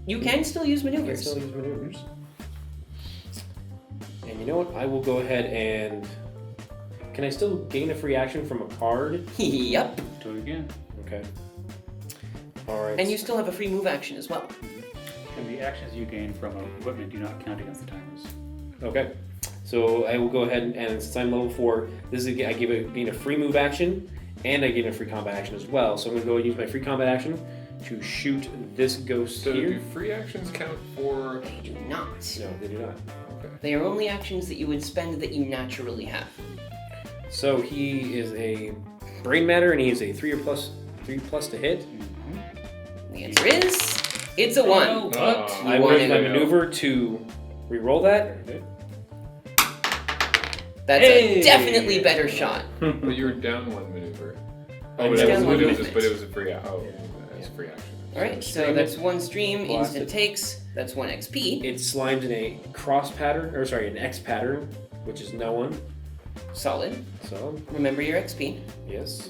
You can still use I can maneuvers. still use maneuvers. And you know what? I will go ahead and... Can I still gain a free action from a card? Yep. Do it again. Okay. Alright. And you still have a free move action as well. And the actions you gain from equipment do not count against the timers. Okay. So I will go ahead and since I'm level 4, this is I gain a free move action, and I gain a free combat action as well. So I'm going to go and use my free combat action to shoot this ghost So here. do free actions count for... They do not. No, they do not. Okay. They are only actions that you would spend that you naturally have. So he is a brain matter, and he is a 3 plus to hit. The answer is, it's a 1. Oh, Oh. I You will want use my it. maneuver to re-roll that. Very good. That's Hey! a definitely better shot. But you were down 1 maneuver. I Oh, was but down it one was, movement. but it was a free... Oh, Yeah. that's free action. Alright, so Stream that's it. 1 stream, Blast instant it. takes, that's 1 XP. It slimed in a cross pattern, or sorry, an X pattern, which is no one. Solid. So, Remember your XP. yes.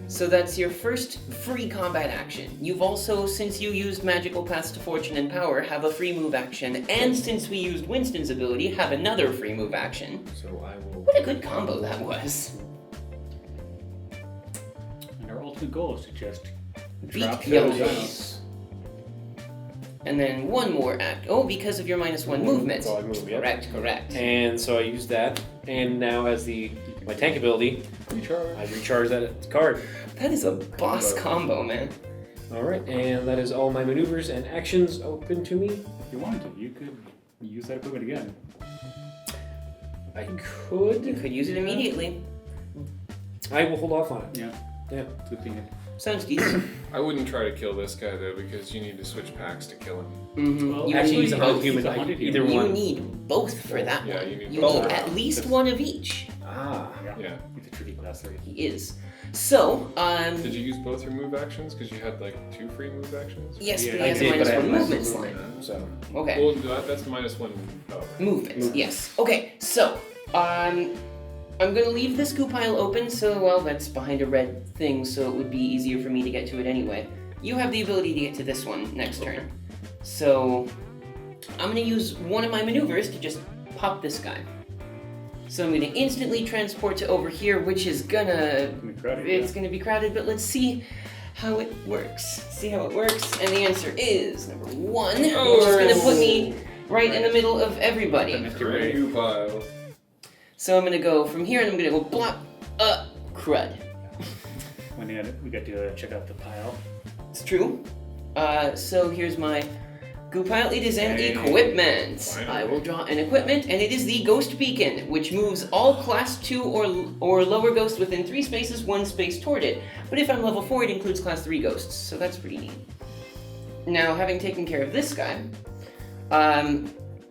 So that's your first free combat action. You've also, since you used magical paths to fortune and power, have a free move action, and since we used Winston's ability, have another free move action. So I will. What a good combo that was. And our ultimate goal is to just Beat trap Yellow those Ghosts. And then one more act. Oh, because of your -1 movement. So I move, yep. Correct. And so I use that, and now as my tank ability, Recharge. I recharge that card. That is a boss combo, man. All right, and that is all my maneuvers and actions open to me. If you wanted to, you could use that equipment again. I could. You could use it immediately. I will hold off on it. Yeah. Yeah. Good thing. Sounds decent. I wouldn't try to kill this guy though because you need to switch packs to kill him. Mm-hmm. You Actually, need he's a both. human. He's a haunted Either human. You one. need both for that Yeah, one. you need You both. need at least one of each. Ah. Yeah. It's a tricky class 3. He is. So, Did you use both your move actions? Because you had like 2 free move actions. yes, Yeah, but I he has a did, but I -1 had movement -1 slime. So Okay. Well, that's -1 power. Movement, yes. Okay, so, I'm gonna leave this goo pile open, so, well, that's behind a red thing, so it would be easier for me to get to it anyway. You have the ability to get to this one next turn. So, I'm gonna use one of my maneuvers to just pop this guy. So I'm gonna instantly transport to over here, which is gonna... It's gonna be crowded, but let's see how it works. See how it works, and the answer is number 1, which is gonna put me right in the middle of everybody. Goo pile. So I'm gonna go from here, and I'm gonna go blop, crud. We got to check out the pile. It's true. So here's my goo pile. It is an Hey. equipment. Finally. I will draw an equipment, and it is the Ghost Beacon, which moves all class 2 or lower ghosts within 3 spaces, 1 space toward it. But if I'm level 4, it includes class 3 ghosts, so that's pretty neat. Now, having taken care of this guy,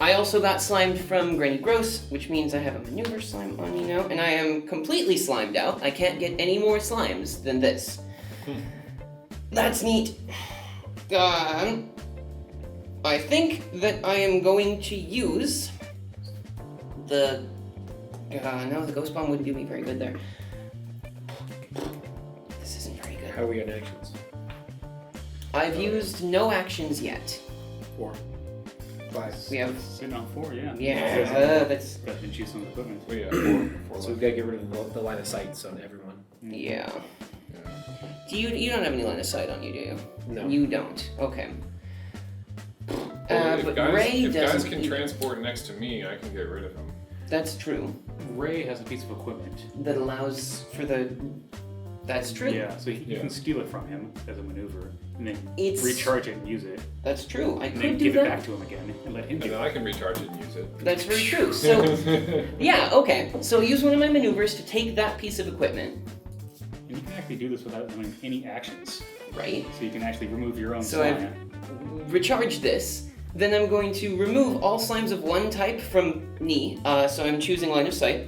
I also got slimed from Granny Gross, which means I have a maneuver slime on me now, and I am completely slimed out. I can't get any more slimes than this. That's neat. I think that I am going to use the... no, the Ghost Bomb wouldn't do me very good there. This isn't very good. how are we on actions? I've used no actions yet. 4. 5. We have... Sitting on 4, yeah. Yeah, that's... Got to choose some equipment. Oh yeah, 4 So we've got to get rid of the line of sight on everyone. Yeah. Yeah. Do you don't have any line of sight on you, do you? No. You don't. Okay. Well, But if Ray guys doesn't can either. transport next to me, I can get rid of him. That's true. Ray has a piece of equipment. That allows for the... That's true. Yeah, so you Yeah. can steal it from him as a maneuver, and then It's- recharge it and use it, That's true. I and could then do give that. it back to him again and let him And do then it. I can recharge it and use it. That's very true. So, yeah, okay. So use one of my maneuvers to take that piece of equipment, And you can actually do this without doing any actions. right? So you can actually remove your own So I've- slime. Recharge this. Then I'm going to remove all slimes of one type from me. So I'm choosing line of sight.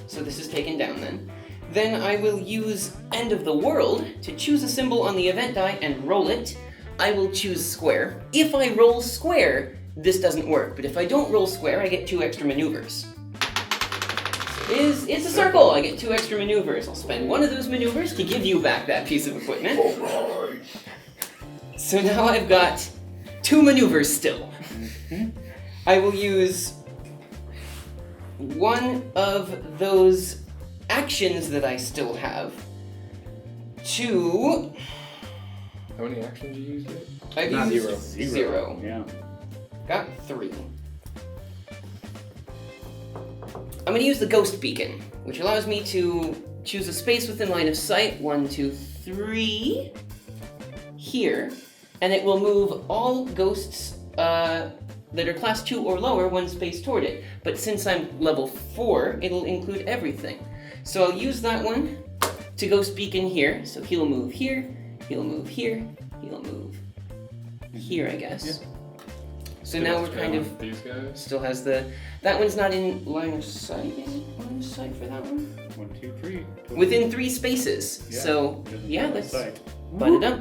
So this is taken down then. Then I will use End of the World to choose a symbol on the event die and roll it. I will choose square. If I roll square, this doesn't work. But if I don't roll square, I get 2 extra maneuvers. It's a circle. I get 2 extra maneuvers. I'll spend one of those maneuvers to give you back that piece of equipment. So now I've got 2 maneuvers still. I will use one of those actions that I still have to... How many actions you used yet? I've Not used 0. Yeah. Got 3. I'm going to use the Ghost Beacon, which allows me to choose a space within line of sight. 1, 2, 3. Here. And it will move all ghosts that are class 2 or lower 1 space toward it. But since I'm level 4, it'll include everything. So I'll use that one to Ghost Beacon here. So he'll move here, he'll move here, he'll move here, I guess. So now we're kind of... These guys? Still has the... That one's not in line of sight, is it? Line of sight for that one? 1, 2, 3. Within 3 spaces. Yeah. So, Doesn't yeah, have let's sight. butt it up.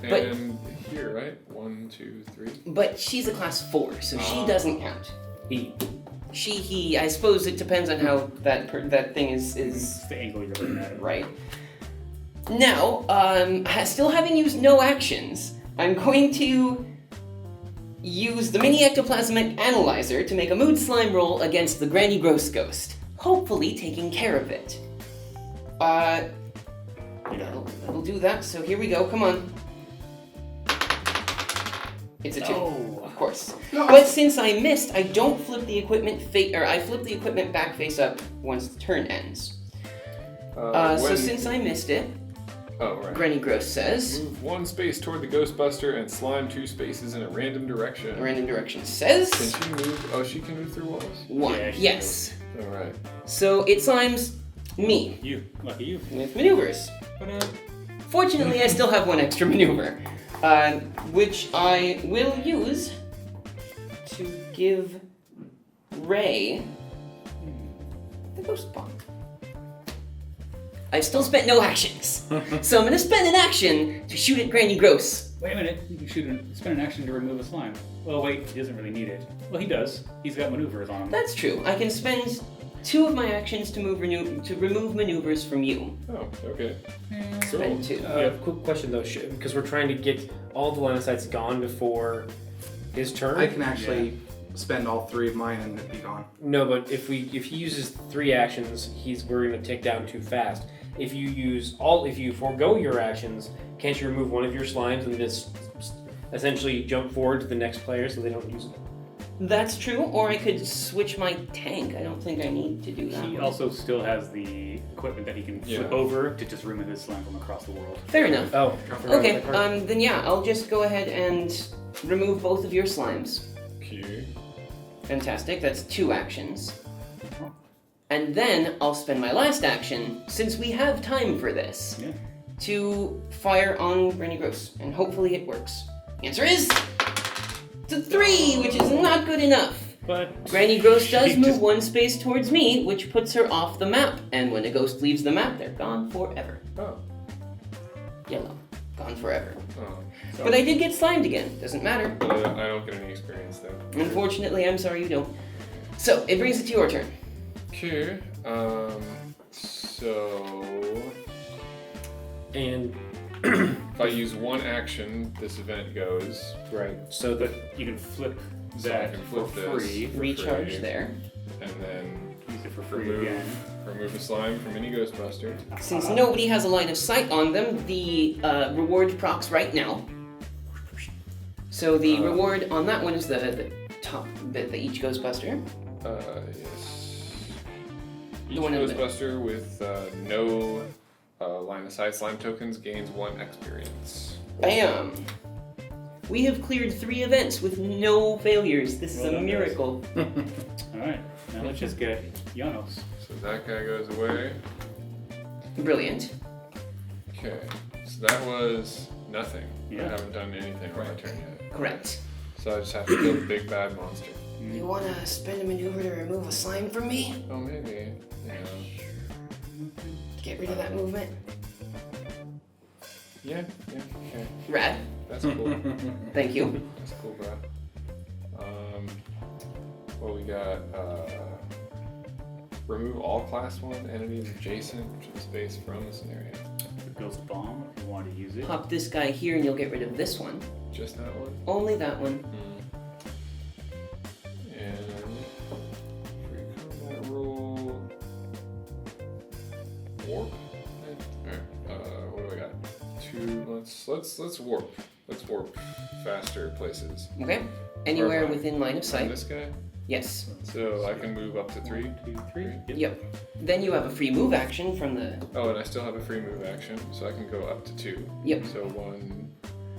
But- And here, right? 1, 2, 3. But she's a class 4, so she doesn't count. He. She, he, I suppose it depends on how that thing is It's the angle you're looking at. right. Now, still having used no actions, I'm going to use the mini ectoplasmic analyzer to make a mood slime roll against the Granny Gross ghost, hopefully taking care of it. That'll do that. So here we go. Come on. It's a 2. Oh. Of course. But since I missed, I don't flip the equipment I flip the equipment back face up once the turn ends. So since I missed it, Oh, right. Granny Gross says, Move 1 space toward the Ghostbuster and slime 2 spaces in a random direction. the random direction says Can she move? Oh, she can move through walls? 1. Yeah, she Yes. Alright. So it slimes me You. Lucky you. with maneuvers. Fortunately, I still have 1 extra maneuver, which I will use to give Ray the ghost bomb. I've still spent no actions, so I'm gonna spend an action to shoot at Granny Gross. Wait a minute. You can spend an action to remove a slime. Well, wait. He doesn't really need it. Well, he does. He's got maneuvers on him. That's true. I can spend 2 of my actions to remove maneuvers from you. Oh, okay. Spend 2. Quick question though, because we're trying to get all the line of sights gone before his turn. I can actually spend all 3 of mine and it'd be gone. No, but if he uses 3 actions, we're gonna tick down too fast. If you forego your actions, can't you remove one of your slimes and just essentially jump forward to the next player so they don't use it? That's true, or I could switch my tank. I don't think I need to do that. He also still has the equipment that he can flip over to just remove his slime from across the world. Fair enough. Oh, Okay, then yeah, I'll just go ahead and remove both of your slimes. Q. Fantastic, that's 2 actions. And then I'll spend my last action, since we have time for this, to fire on Granny Gross, and hopefully it works. Answer is it's a 3, which is not good enough. But Granny Gross does she move just- 1 space towards me, which puts her off the map. And when a ghost leaves the map, they're gone forever. Oh. Yellow, gone forever. Oh. But I did get slimed again. Doesn't matter. But I don't get any experience though. Unfortunately, I'm sorry you don't. So it brings it to your turn. Okay. So and if I use 1 action, this event goes. right. So but you can flip So I that can for flip this. free. For Recharge free. there. And then Use it for free remove again. remove a slime from any Ghostbuster. Since nobody has a line of sight on them, the reward procs right now. So the reward on that one is the top bit that each Ghostbuster. Yes. Each The one in the- Ghostbuster with no line of sight slime tokens gains 1 experience. Bam! We have cleared 3 events with no failures. This is Well a done, guys. miracle. Alright, now let's just get Janos. So that guy goes away. Brilliant. Okay. So that was nothing. Yeah. I haven't done anything on my turn yet. Correct. So I just have to kill the big bad monster. You wanna spend a maneuver to remove a slime from me? Oh, maybe. Yeah. Get rid of that movement. Yeah. Okay. Rad. That's cool. Thank you. That's cool, bro. Well, we got remove all class 1 entities adjacent to the space from the scenario. The ghost bomb, if you want to use it. Pop this guy here and you'll get rid of this one. Just that one. Only that one. And free combat rule. Warp. Alright. What do I got? 2. Let's warp. Let's warp faster places. Okay? Anywhere Perfect. within line of And sight. this guy. Yes. So I can move up to 3. 1, 2, 3. Yep. Then you have a free move action from the. Oh, and I still have a free move action, so I can go up to 2. Yep. So 1,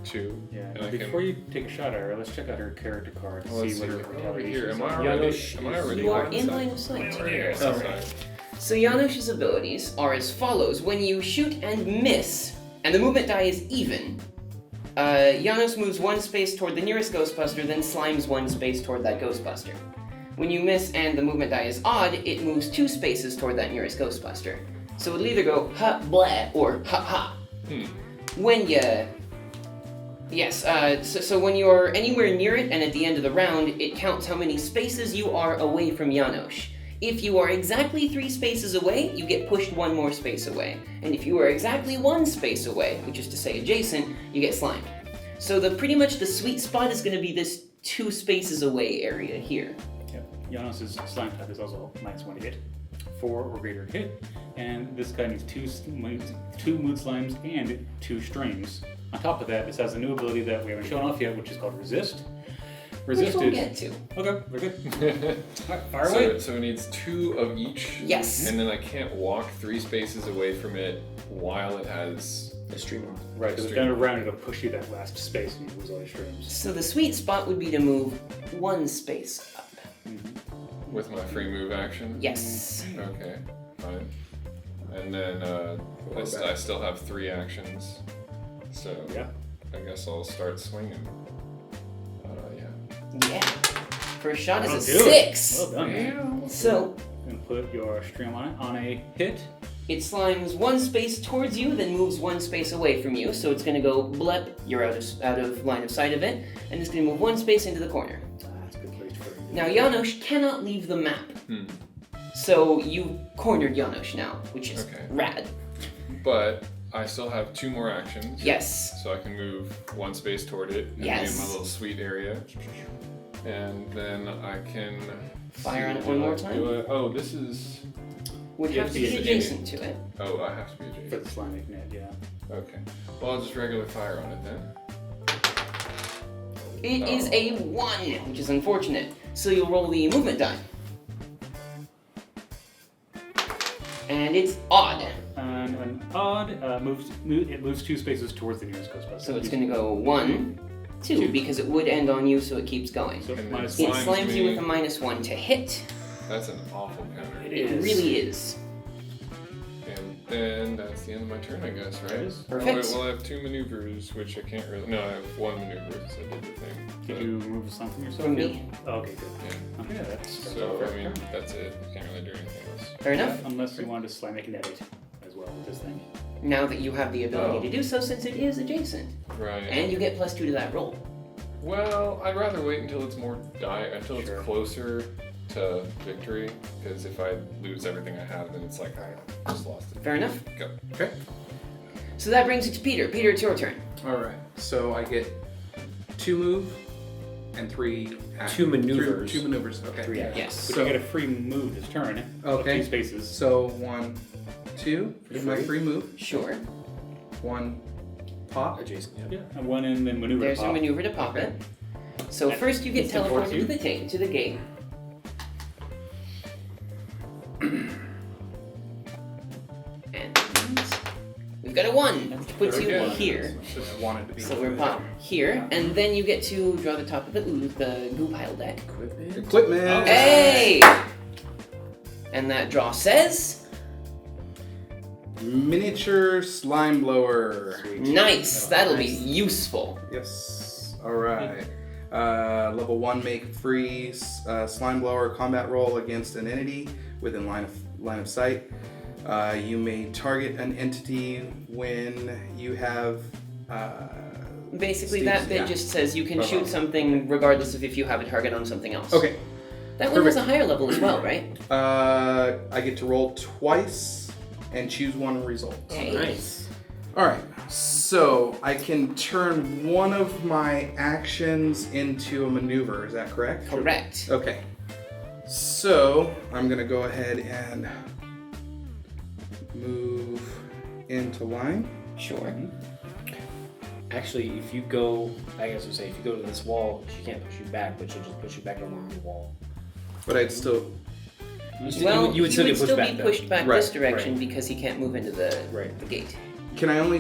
2. Yeah. And I Before can. you take a shot at her, let's check out her character card to Well, let's see what her Oh, retaliation here, is. am I on. already? Janos Am I already You are line in sight? line of sight. I'm already in Oh. line of sight. So Janosch's abilities are as follows. When you shoot and miss, and the movement die is even, Janos moves 1 space toward the nearest Ghostbuster, then slimes 1 space toward that Ghostbuster. When you miss and the movement die is odd, it moves 2 spaces toward that nearest Ghostbuster. So it'll either go ha blah or ha ha. When you... Yes, so when you're anywhere near it and at the end of the round, it counts how many spaces you are away from Janosch. If you are exactly 3 spaces away, you get pushed 1 more space away. And if you are exactly 1 space away, which is to say adjacent, you get slimed. So pretty much the sweet spot is going to be this 2 spaces away area here. Yep. Janos' slime type is also -1 to hit. 4 or greater hit, and this guy needs 2 mood slimes and 2 streams. On top of that, this has a new ability that we haven't shown off yet, which is called Resist. Resist Which we'll is get to. okay. We're good. Alright, fire away. So it needs 2 of each. Yes. And then I can't walk 3 spaces away from it while it has A stream on. Right, because it's going to round it'll push you that last space and you lose all your streams. So the sweet spot would be to move 1 space up. with my free move action. Yes. Okay, fine. And then I still have 3 actions. So Yeah. I guess I'll start swinging. Yeah. First shot is a That'll do it. 6. Well done. So And put your stream on it on a hit. it slimes 1 space towards you, then moves 1 space away from you. So it's going to go blep. You're out of line of sight of it, and it's going to move 1 space into the corner. That's a good place for you. Now Janosch cannot leave the map, so you cornered Janosch now, which is Okay. rad. But I still have 2 more actions. Yes. So I can move 1 space toward it and be in Yes. my little sweet area. And then I can Fire on it one more time? Oh, this is. Would You have have to to be be adjacent to it. Oh, I have to be For adjacent. the slime net, yeah. Okay. Well, I'll just regular fire on it then. It is a 1, which is unfortunate. So you'll roll the movement die. And it's odd. And an odd it moves 2 spaces towards the nearest Ghostbuster. So it's going to go 1, 2, because it would end on you, so it keeps going. So And then minus It slimes slimes you me. with a -1 to hit. That's an awful counter. It It is. really is. And then that's the end of my turn, I guess, right? It is. Perfect. Oh, wait, well, I have 2 maneuvers, which I can't really. No, I have 1 maneuver because I did the thing. Did But- you remove a slime from yourself? From yet? me. Oh, okay, good. Yeah. Okay, that's So, I mean, that's it. I can't really do anything else. Fair enough. Unless you wanted to slime a kinetic as well with this thing. Now that you have the ability Oh. to do so, since it is adjacent. Right. And you get +2 to that roll. Well, I'd rather wait until it's until Sure. it's closer to victory. Because if I lose everything I have, then it's like I just lost it. Fair enough. Go. Okay. So that brings it to Peter. Peter, it's your turn. All right. So I get 2 move and 3 2 maneuvers. 2 maneuvers. Okay. 3 actions. Yes. But So- you get a free move this turn. Okay. 2 spaces. So 1, 2 is my free move. Sure. 1 pop. Adjacent, yeah. Yeah. And 1 and then maneuver. There's pop. a maneuver to pop it. So And first you get instant force teleported you. to the gate. And we've got a 1, which puts you There we go. here. Just wanted to be. So we're pop here, and then you get to draw the top of the goo pile deck. Equipment. Hey! And that draw says, Miniature slime blower. nice, that'll be useful. Yes. All right. Level 1, make free slime blower combat roll against an entity within line of sight. You may target an entity when you have. Basically, Steve's- that bit yeah. just says you can Okay. shoot something regardless of if you have a target on something else. Okay. That one has a higher level as well, right? I get to roll twice and choose 1 result. Okay. Nice. All right. So I can turn one of my actions into a maneuver. Is that correct? Correct. Okay. So I'm gonna go ahead and move into line. Sure. Actually, if you go, I guess I would say, if you go to this wall, she can't push you back, but she'll just push you back along the wall. But I'd still. Well, you would still he get would pushed still back, be though. pushed back Right, this direction right. because he can't move into the Right. gate. Can I only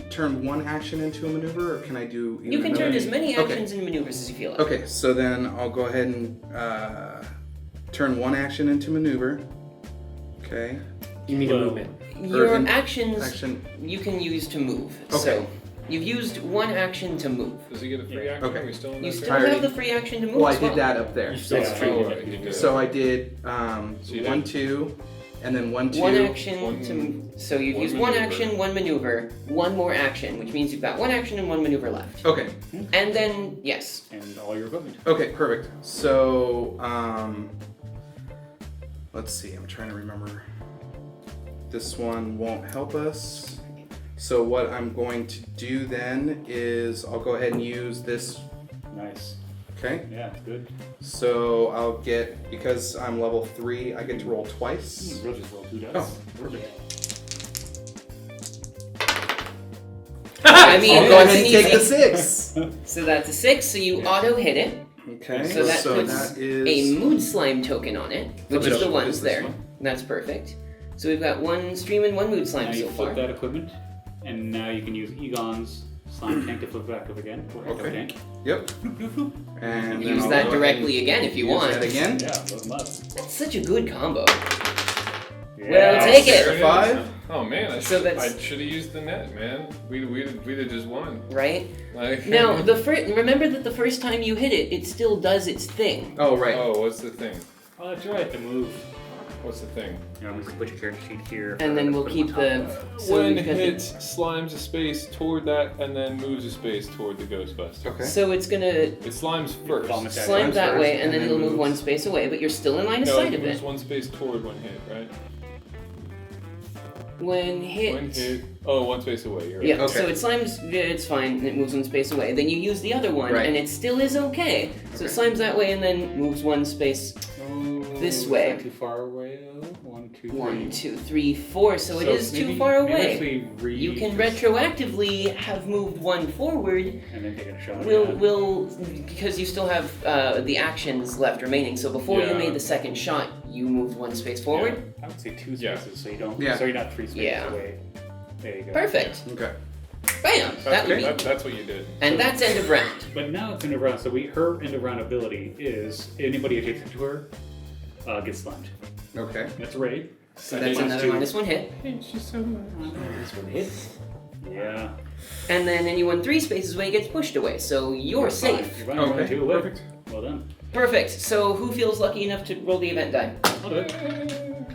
turn 1 action into a maneuver, or can I do? You can turn as many Okay. actions and maneuvers as you feel like. Okay, so then I'll go ahead and turn 1 action into maneuver. Okay. You mean a Well, movement. Your in- actions Action. you can use to move. Okay. So you've used 1 action to move. Does he get a free Yeah. action? Okay. Are we still in You that still turn? Entirety. have the free action to move Well, I as well. did that up there. You still That's have true. to- Oh, you did So I did So you 1, did- 2, and then 1, 2. One action one- to. So you've one used 1 maneuver. action, 1 maneuver, 1 more action, which means you've got 1 action and 1 maneuver left. Okay. And then, yes. And all your equipment. Okay, perfect. So, let's see. I'm trying to remember. This one won't help us. So what I'm going to do then is I'll go ahead and use this Nice. Okay. Yeah, it's good. So I'll get, because I'm level 3, I get to roll twice. We'll just roll 2 dice. Oh, perfect. I mean, I'll go ahead that's and an take the easy. 6. So that's a 6, so you auto hit it. Okay. So that puts that is a mood slime token on it, which is the What ones is this there. one? That's perfect. So we've got 1 stream and 1 mood Now slime you so flip far. that equipment, and now you can use Egon's slime tank to flip back up again. Or echo Okay. tank. Yep. Floop, floop, floop. And then Use I'll that go directly ahead again if you and use want. that again. Yeah, those must. That's such a good combo. Yeah. take it. There is. 5. Oh man, I So that's- should have used the net, man. We'd have just won. Right? Like, Now, remember that the first time you hit it, it still does its thing. Oh, right. Oh, what's the thing? Oh, that's right, the move. What's the thing? Yeah, I'm gonna put your character sheet here. And then we'll keep the... So When we've got hit the- slimes a space toward that and then moves a space toward the Ghostbuster. Okay. So it's gonna It slimes first. Vomit that. slime that first, way, and then and it'll then move moves. 1 space away, but you're still in line of No, sight it of moves it. 1 space toward when hit, right? When hit... When hit. Oh, 1 space away. You're right. Yeah, Okay. so it slimes, yeah, it's fine, and it moves 1 space away. Then you use the other one, Right. and it still is okay. So it slimes that way and then moves 1 space. Oh, This is way. that too far away? 1, 2, 3. 1, 2, 3, 4. So it is too far maybe away. actually You can just- retroactively have moved 1 forward. And then take a shot. Will because you still have the actions left remaining. So before you Yeah. made the second shot, you moved 1 space forward. I would say 2 Yeah. spaces, so you don't. Yeah. So you're not 3 spaces Yeah. away. There you go. Perfect. Okay. Bam. That would be. That's what you did. And that's end of round. But now it's end of round. So her end of round ability is anybody adjacent to her gets slimed. Okay. That's Ray. So that's another -1 hit. This one hit. Yeah. And then anyone 3 spaces away gets pushed away. So you're safe. You're fine. Okay, Two away. perfect. Well done. Perfect. So who feels lucky enough to roll the event die? I'll do it.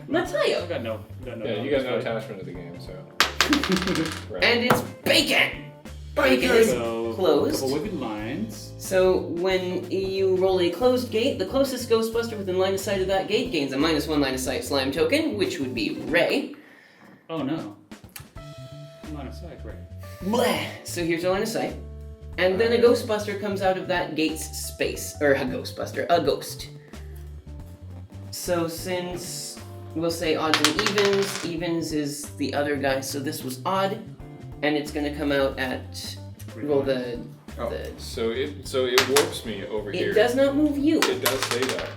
Natalia. I've got no. Yeah, you got no attachment to the game, so. Right. And it's bacon. Bacon is So, closed. couple wicked lines. So when you roll a closed gate, the closest Ghostbuster within line of sight of that gate gains a -1 line of sight slime token, which would be Ray. Oh no. Line of sight, right? Bleh. So here's your line of sight. And then a Ghostbuster comes out of that gate's space. Or a Ghostbuster. A ghost. So since we'll say odds and evens is the other guy, so this was odd. And it's gonna come out at roll the Oh. So it warps me over here. it does not move you. It does say that.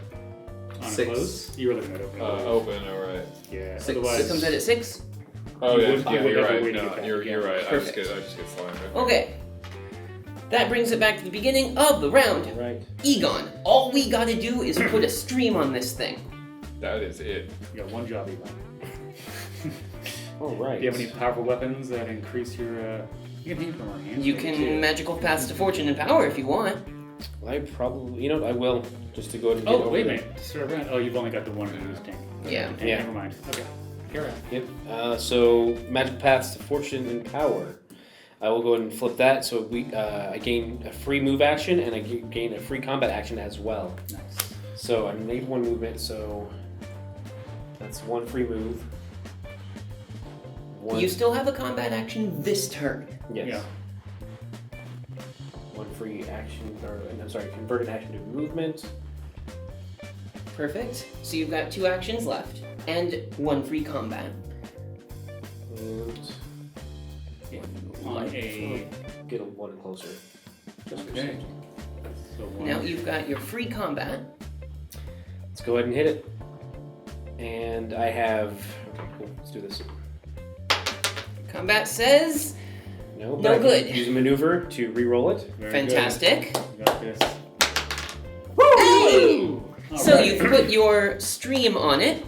On a 6. close? You were looking at open. Open, alright. Yeah. 6. So Otherwise, it comes out at 6. Oh You yeah, would- you yeah, would you're have a right. way to No, get back you're again. right. Perfect. I just get slimed. Okay. That brings it back to the beginning of the round. Right. Egon, all we gotta do is put a stream on this thing. That is it. you got one job, Evan. All right. Do you have any powerful weapons that increase your? You can hang from our hands. You maybe, can too. magical paths to fortune and power if you want. I probably, I will just to go ahead and get Oh over wait a there. minute. Start around. Oh, you've only got the one boost tank. Yeah. Okay, Yeah. Never mind. Okay. Carry on. Yep. So magic paths to fortune and power. I will go ahead and flip that. So I gain a free move action and I gain a free combat action as well. Nice. So I made 1 movement. So that's 1 free move. One. You still have a combat action this turn. Yes. Yeah. 1 free action, or I'm sorry, converted action to movement. Perfect. So you've got 2 actions left and 1 free combat. And On a. get a 1 closer. Just for Okay. something. So one. Now you've got your free combat. Let's go ahead and hit it. And I have. Okay, cool. Let's do this. Combat says No, but No I can good. Use a maneuver to re-roll it. Very fantastic. Good. You got this. Hey! All So right. you've put your stream on it.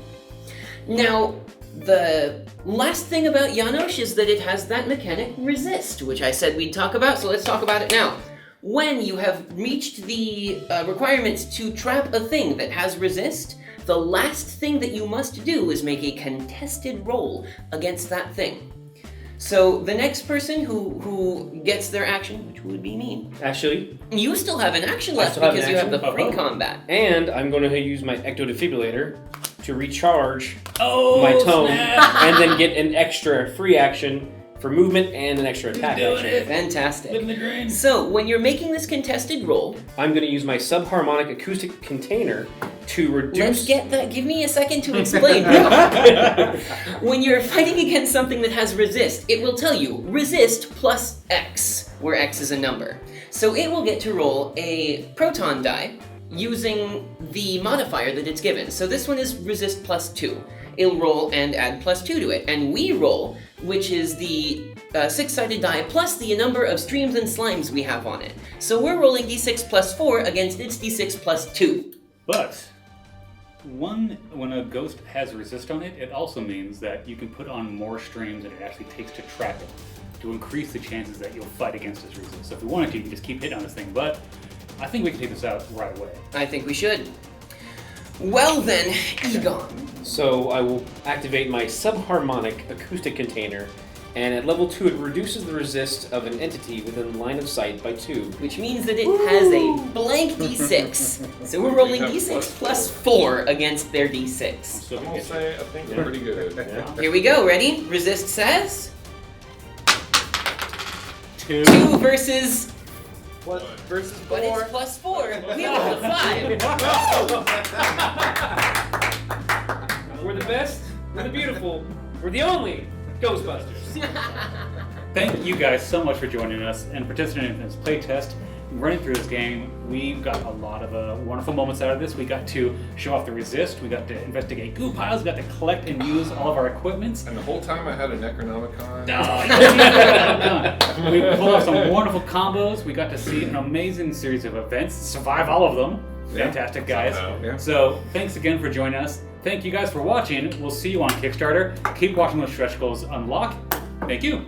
Now, the last thing about Janosch is that it has that mechanic resist, which I said we'd talk about, so let's talk about it now. When you have reached the requirements to trap a thing that has resist, the last thing that you must do is make a contested roll against that thing. So the next person who gets their action, which would be me, Actually, you still have an action I left still have because an you have action? the free Oh. combat. and I'm going to use my ectodefibrillator to recharge Oh, my tome, snap. and then get an extra free action for movement and an extra attack. Action. Fantastic. Live in the drain. So, when you're making this contested roll, I'm going to use my subharmonic acoustic container to reduce. let's get that. Give me a second to explain. When you're fighting against something that has resist, it will tell you resist plus X, where X is a number. So it will get to roll a proton die using the modifier that it's given. So this one is resist plus 2. It'll roll and add plus 2 to it. And we roll, which is the 6-sided die plus the number of streams and slimes we have on it. So we're rolling d6 plus 4 against its d6 plus 2. But when a ghost has resist on it, it also means that you can put on more streams than it actually takes to trap it, to increase the chances that you'll fight against its resist. So if you wanted to, you can just keep hitting on this thing, but I think we can take this out right away. I think we should. Well then, Egon. So I will activate my subharmonic acoustic container, and at level 2 it reduces the resist of an entity within line of sight by 2. Which means that it has a blank d6. So we're rolling d6 plus 4 against their d6. So I'm gonna say I think we're pretty good. Here we go, ready? Resist says 2. 2 versus... What versus But 4? it's plus 4. We rolled a 5. We're the best, we're the beautiful, we're the only Ghostbusters. Thank you guys so much for joining us and participating in this playtest. Running through this game, we got a lot of wonderful moments out of this. We got to show off the resist, we got to investigate goo piles, we got to collect and use all of our equipments. And the whole time I had a Necronomicon. We pulled off some wonderful combos. We got to see an amazing series of events, survive all of them. Fantastic, guys. Yeah. So, thanks again for joining us. Thank you guys for watching. We'll see you on Kickstarter. Keep watching those stretch goals unlock. Thank you.